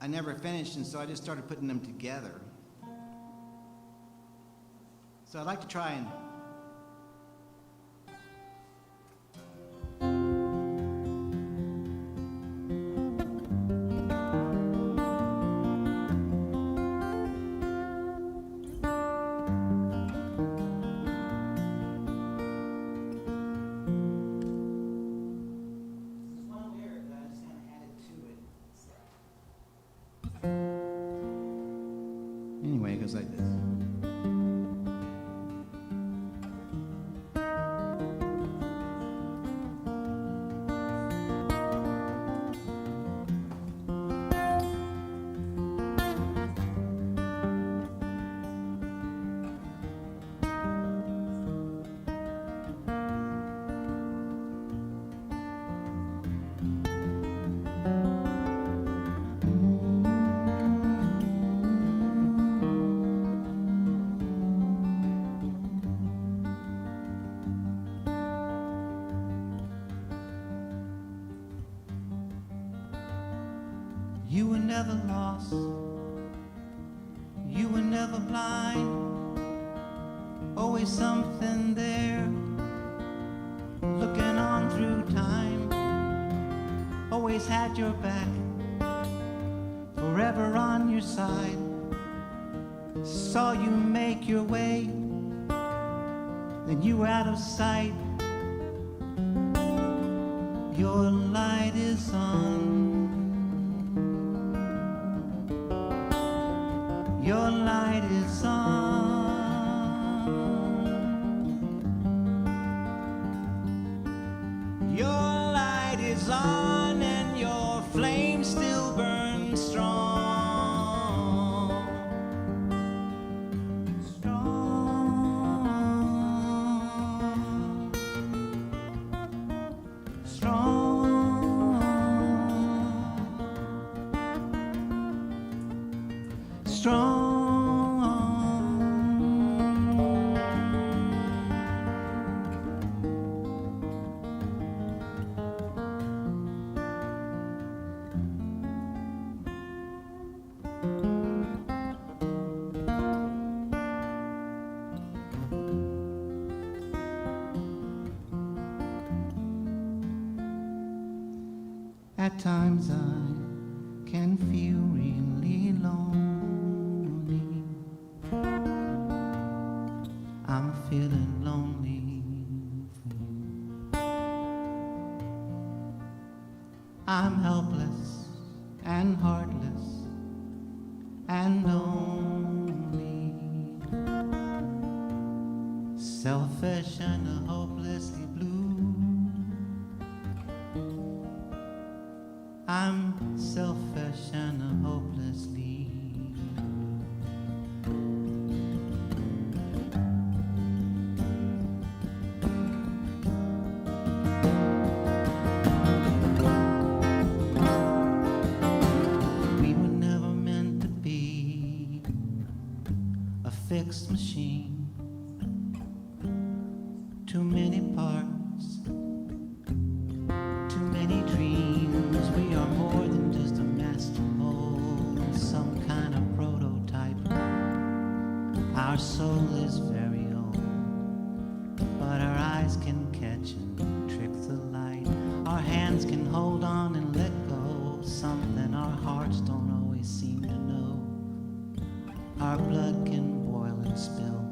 I never finished, and so I just started putting them together. So I'd like to try and anyway, it goes like this. You were never lost, you were never blind, always something there, looking on through time, always had your back, forever on your side, saw you make your way, then you were out of sight, your light is on. Your light is on. Your light is on and your flame still burns strong. Strong. Strong. Strong. At times I can feel really lonely. I'm feeling lonely for you. I'm helpless and heartless and lonely, selfish and hopelessly blue. I'm selfish and hopelessly. We were never meant to be a fixed machine. Too many parts, too many dreams. We are more than just a master mold, some kind of prototype. Our soul is very old, but our eyes can catch and trick the light. Our hands can hold on and let go, something our hearts don't always seem to know. Our blood can boil and spill,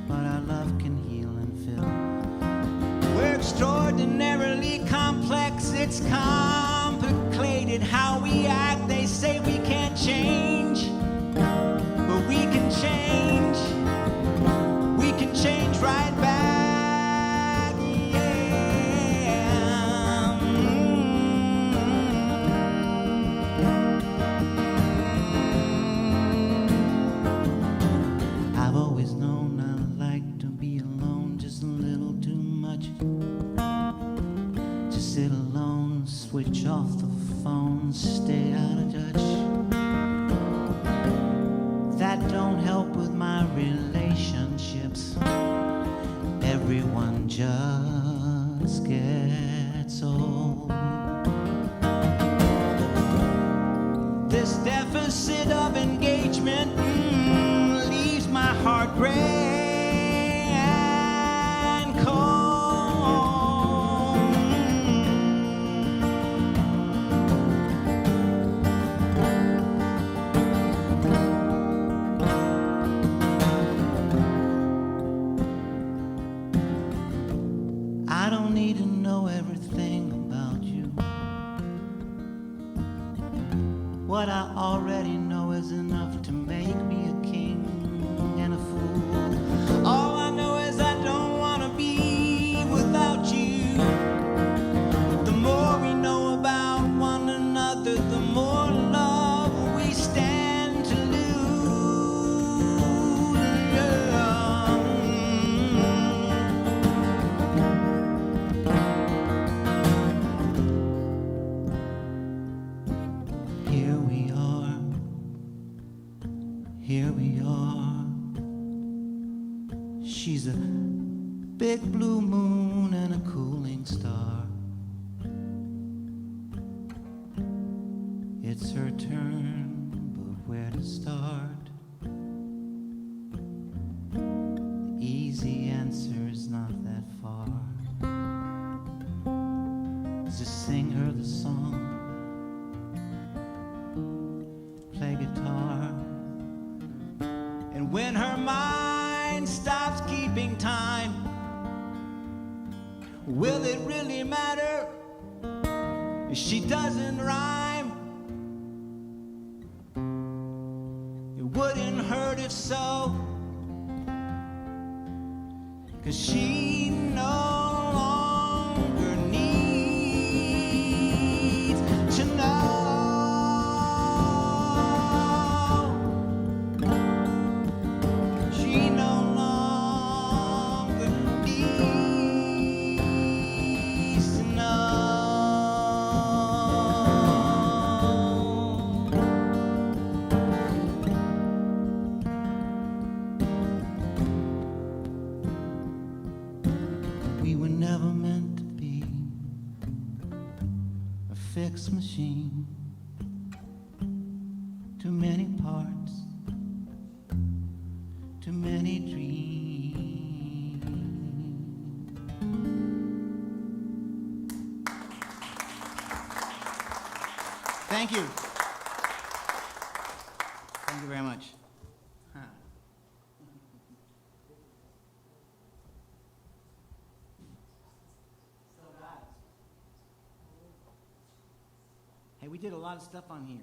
but our love can heal and fill. We're extraordinarily complex, it's complicated how we act. They say we can't change, but we can change. We can change right back, yeah. I've always known I like to be alone just a little too much. Just sit alone, switch off the phone, stay out of touch. That don't help with my relationships. Everyone just gets old. This lucid of engagement leaves my heart gray and cold. I don't need to know everything about you. What I already know is enough to make me a king and a fool. All I know is I don't want to be without you. The more we know about one another, the more love we stand to lose. Here we are. Here we are. She's a big blue moon and a cooling star. It's her turn, but where to start? The easy answer's not that far. Just sing her the song, play guitar, and when her mind stops keeping time, will it really matter if she doesn't rhyme? It wouldn't hurt if so, 'cause she no longer needs to know. She no longer needs to know. We were never meant to be a fixed machine. Too many parts, too many dreams. Thank you. Thank you very much. Huh. Hey, we did a lot of stuff on here.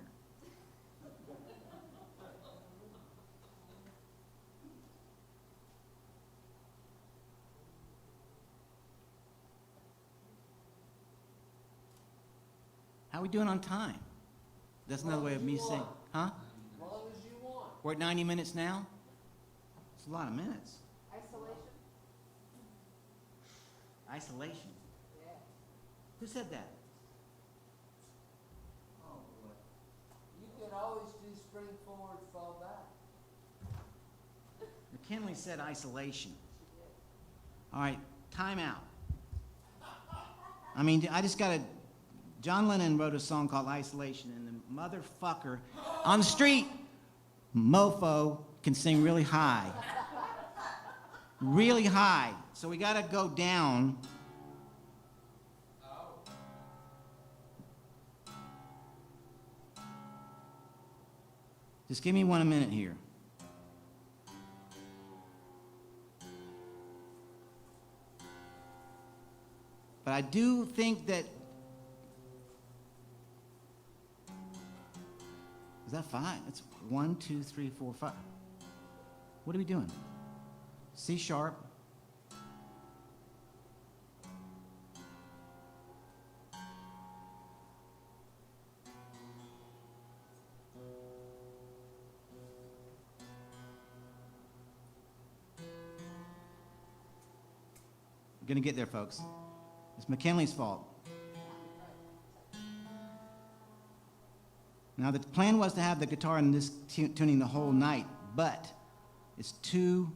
How we doing on time? That's another way of me saying, huh? As long as you want. We're at 90 minutes now? It's a lot of minutes. Isolation? Isolation. Yeah. Who said that? Oh, boy. You could always do spring forward, fall back. McKinley said isolation. All right, time out. I mean, I just got to... John Lennon wrote a song called Isolation, and the motherfucker on the street, mofo, can sing really high. Really high. So we got to go down. Just give me 1 minute here. But I do think that... Is that 5? That's 1, 2, 3, 4, 5. What are we doing? C sharp. We're going to get there, folks. It's McKinley's fault. Now, the plan was to have the guitar in this tuning the whole night, but it's too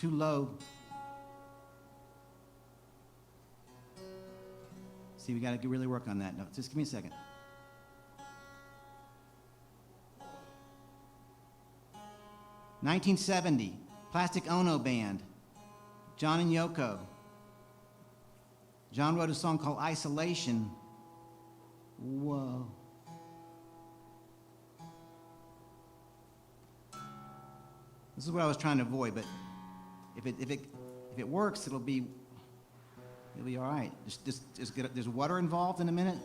low. See, we got to really work on that. No, just give me a second. 1970, Plastic Ono Band, John and Yoko. John wrote a song called Isolation. Whoa. This is what I was trying to avoid, but if it works, it'll be all right. There's water involved in a minute.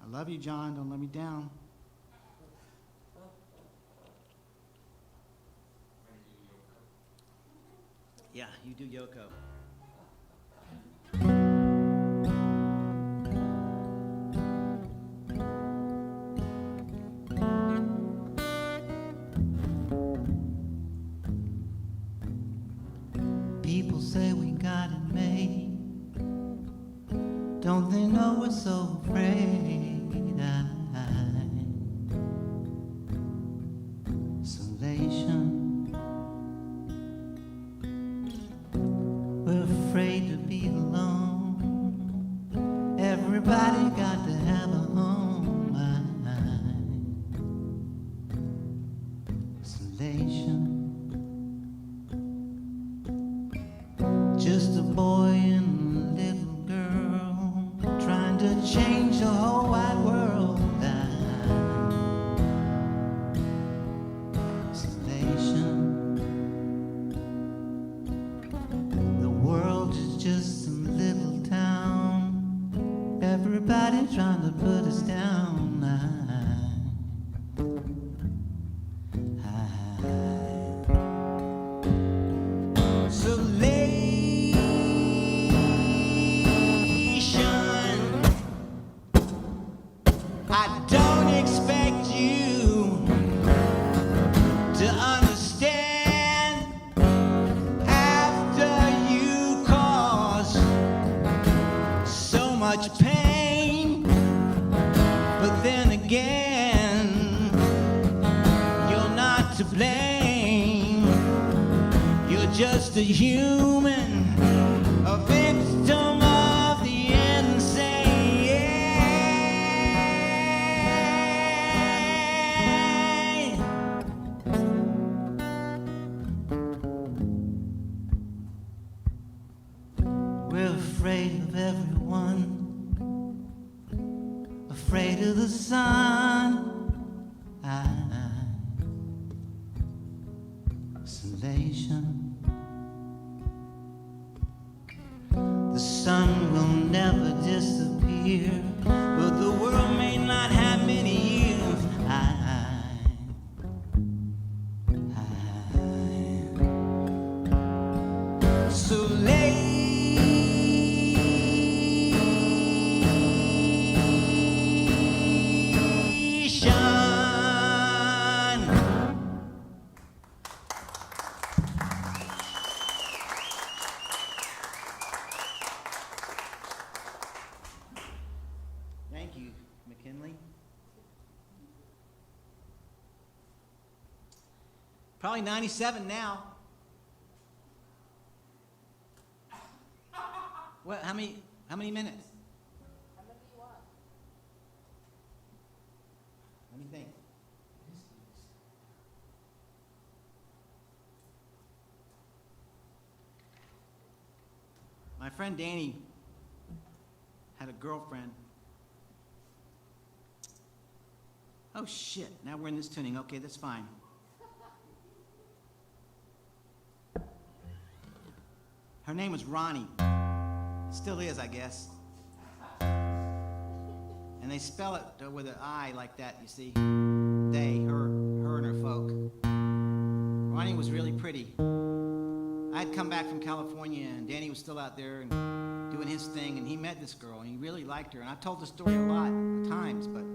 I love you, John. Don't let me down. Yeah, you do Yoko. People say we got it made. Don't they know we're so afraid? Isolation. We're afraid to be alone. Everybody got to have a home. Isolation. Just a boy and a little girl trying to change the whole wide world. Isolation. The world is just some little town. Everybody trying to put us down. I don't expect you to understand after you cause so much pain. But then again, you're not to blame. You're just a human, a victim of the insane. We're afraid of everyone, afraid of the sun. Isolation. The sun will never disappear, but the world may not have many years. Thank you, McKinley. Probably 97 now. What? How many minutes? How many do you want? Let me think. My friend Danny had a girlfriend. Oh shit, now we're in this tuning. Okay, that's fine. Her name was Ronnie. Still is, I guess. And they spell it with an I like that, you see. They, her and her folk. Ronnie was really pretty. I'd come back from California and Danny was still out there and doing his thing, and he met this girl and he really liked her. And I've told the story a lot of times, but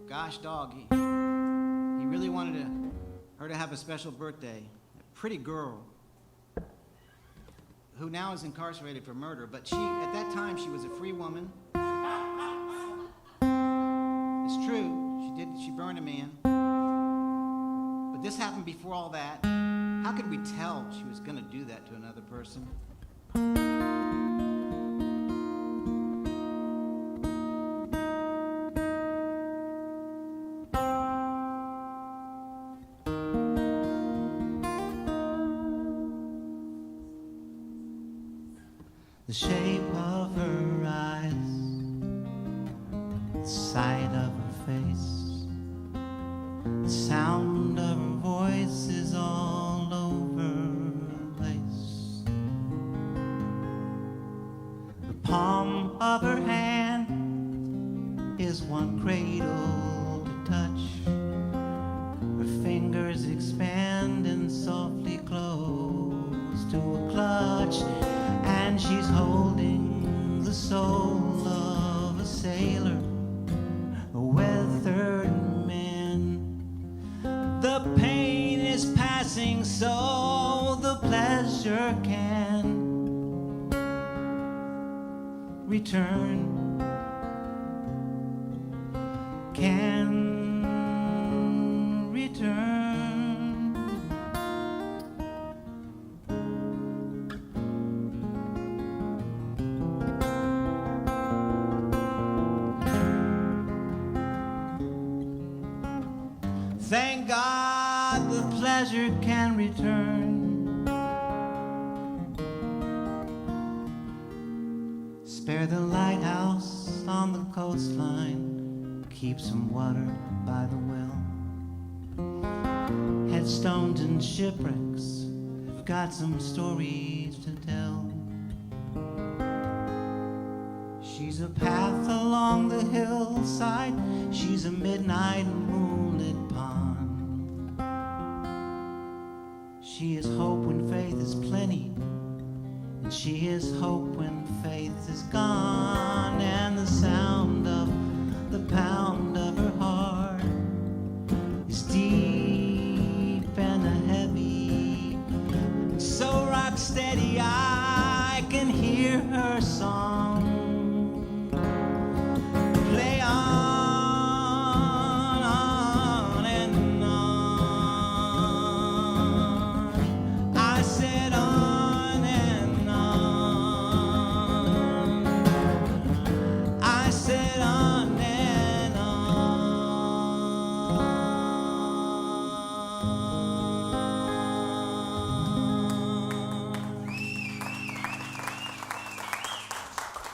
gosh dog, he really wanted her to have a special birthday. A pretty girl who now is incarcerated for murder, but at that time she was a free woman. It's true, she did she burned a man. But this happened before all that. How could we tell she was going to do that to another person? The shape of her eyes, the sight of her face, the sound of her voice is all over the place. The palm of her hand is one cradle to touch. Her fingers expand and softly close to a clutch. And she's holding the soul of a sailor, a weathered man. The pain is passing, so the pleasure can return. Can return. Thank God the pleasure can return. Spare the lighthouse on the coastline, keep some water by the well. Headstones and shipwrecks have got some stories to tell. She's a path along the hillside, she's a midnight moonlit pond. She is hope when faith is plenty, and she is hope when faith is gone. And the sound of the pound of her heart is deep and heavy, so rock steady I can hear her song. Play on and on. I said on and on. I said on and on.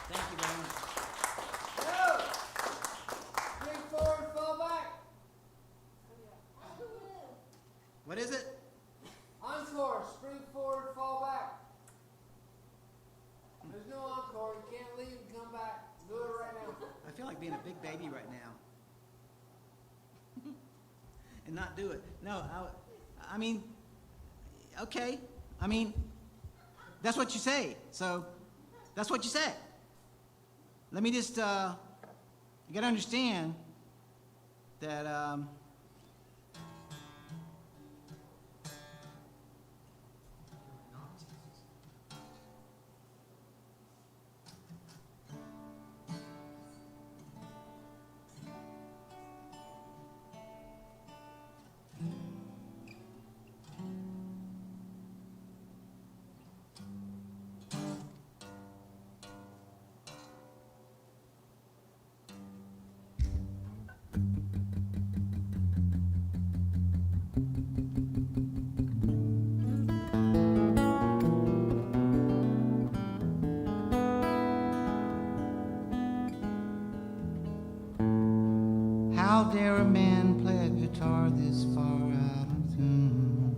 Thank you very much. Spring forward, fall back. What is it? Encore, spring forward, fall back. There's no encore. You can't leave and come back. Do it right now. I feel like being a big baby right now. And not do it. No, I mean, okay. I mean, that's what you say. So, that's what you say. Let me just, you gotta understand that, how dare a man play a guitar this far out of tune?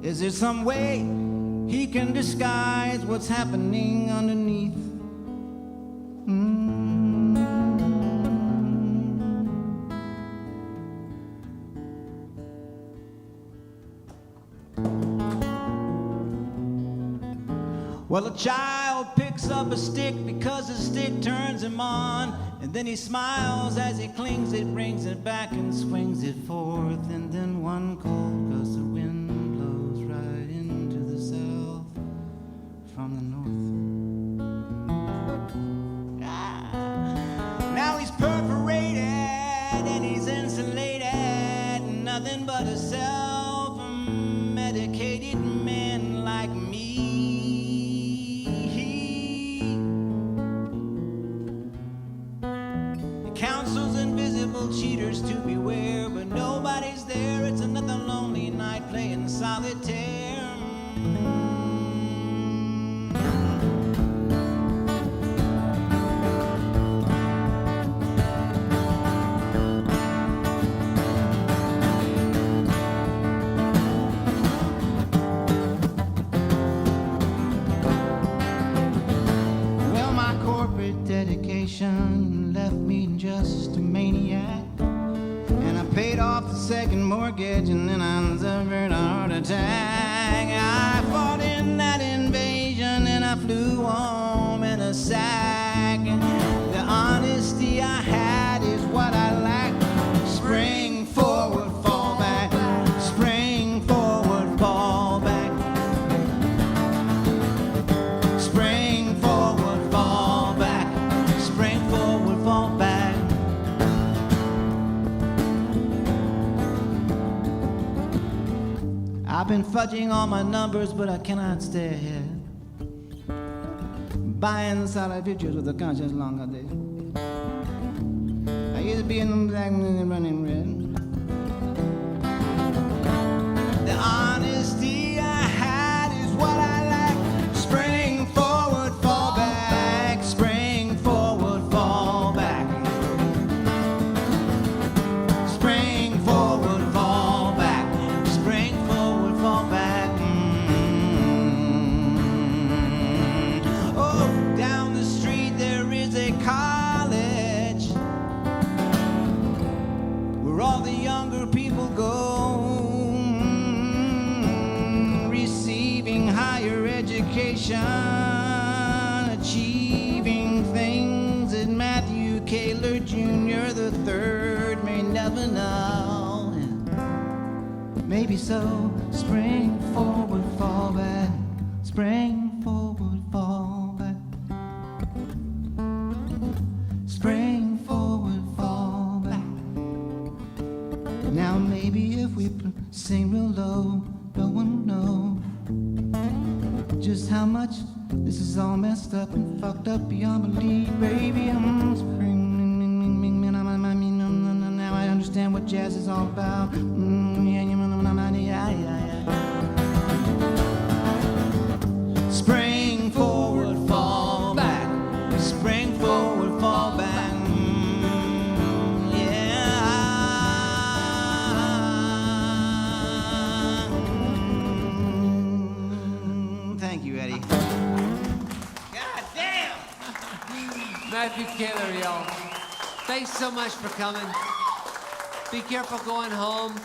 Is there some way he can disguise what's happening underneath? Well, a child picks up a stick because the stick turns him on, and then he smiles as he clings it, brings it back and swings it forth, and then one cold gust of wind blows right into the south from the north. nothing but a self-medicated man like me. He counsels invisible cheaters to beware, but nobody's there. It's another lonely night playing solitaire. Left me just a maniac, and I paid off the second mortgage, and then I suffered a heart attack. I fought in that invasion, and I flew home in a sack. The honesty I had is what I lacked. Spring forward, fall back. Spring forward, fall back. Spring forward, fall back. Spring forward, fall back. I've been fudging all my numbers, but I cannot stay ahead. Buying solid pictures with a conscience longer day. I used to be in the black and running red. The honesty I had is what I lack. Spring forward, fall back. Spring forward, fall back. Spring forward, fall back. Spring forward, fall back. Oh, down the street there is a college where all the younger people go, receiving higher education, achieving things that Matthew Kahler Jr. the third may never know. Maybe so. Spring forward, fall back. Spring forward, fall back. Spring forward, fall back. Now maybe if we sing real low, no one know just how much this is all messed up and fucked up beyond belief. Baby, I'm spring. Now I understand what jazz is all about. Spring forward, fall back. Spring forward, fall back. Thank you, Eddie. God damn! Matthew Kahler, y'all. Thanks so much for coming. Be careful going home.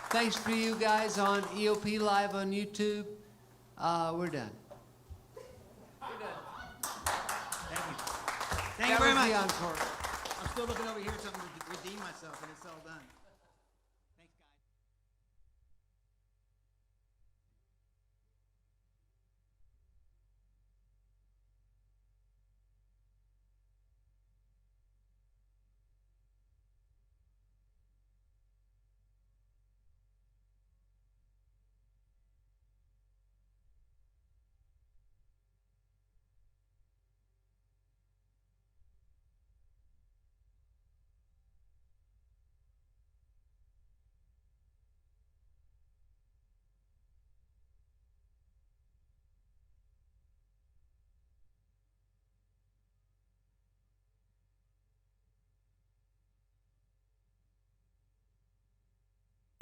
Thanks for you guys on EOP Live on YouTube. We're done. Thank you very much. That was the encore. I'm still looking over here, something to redeem myself, and it's all done.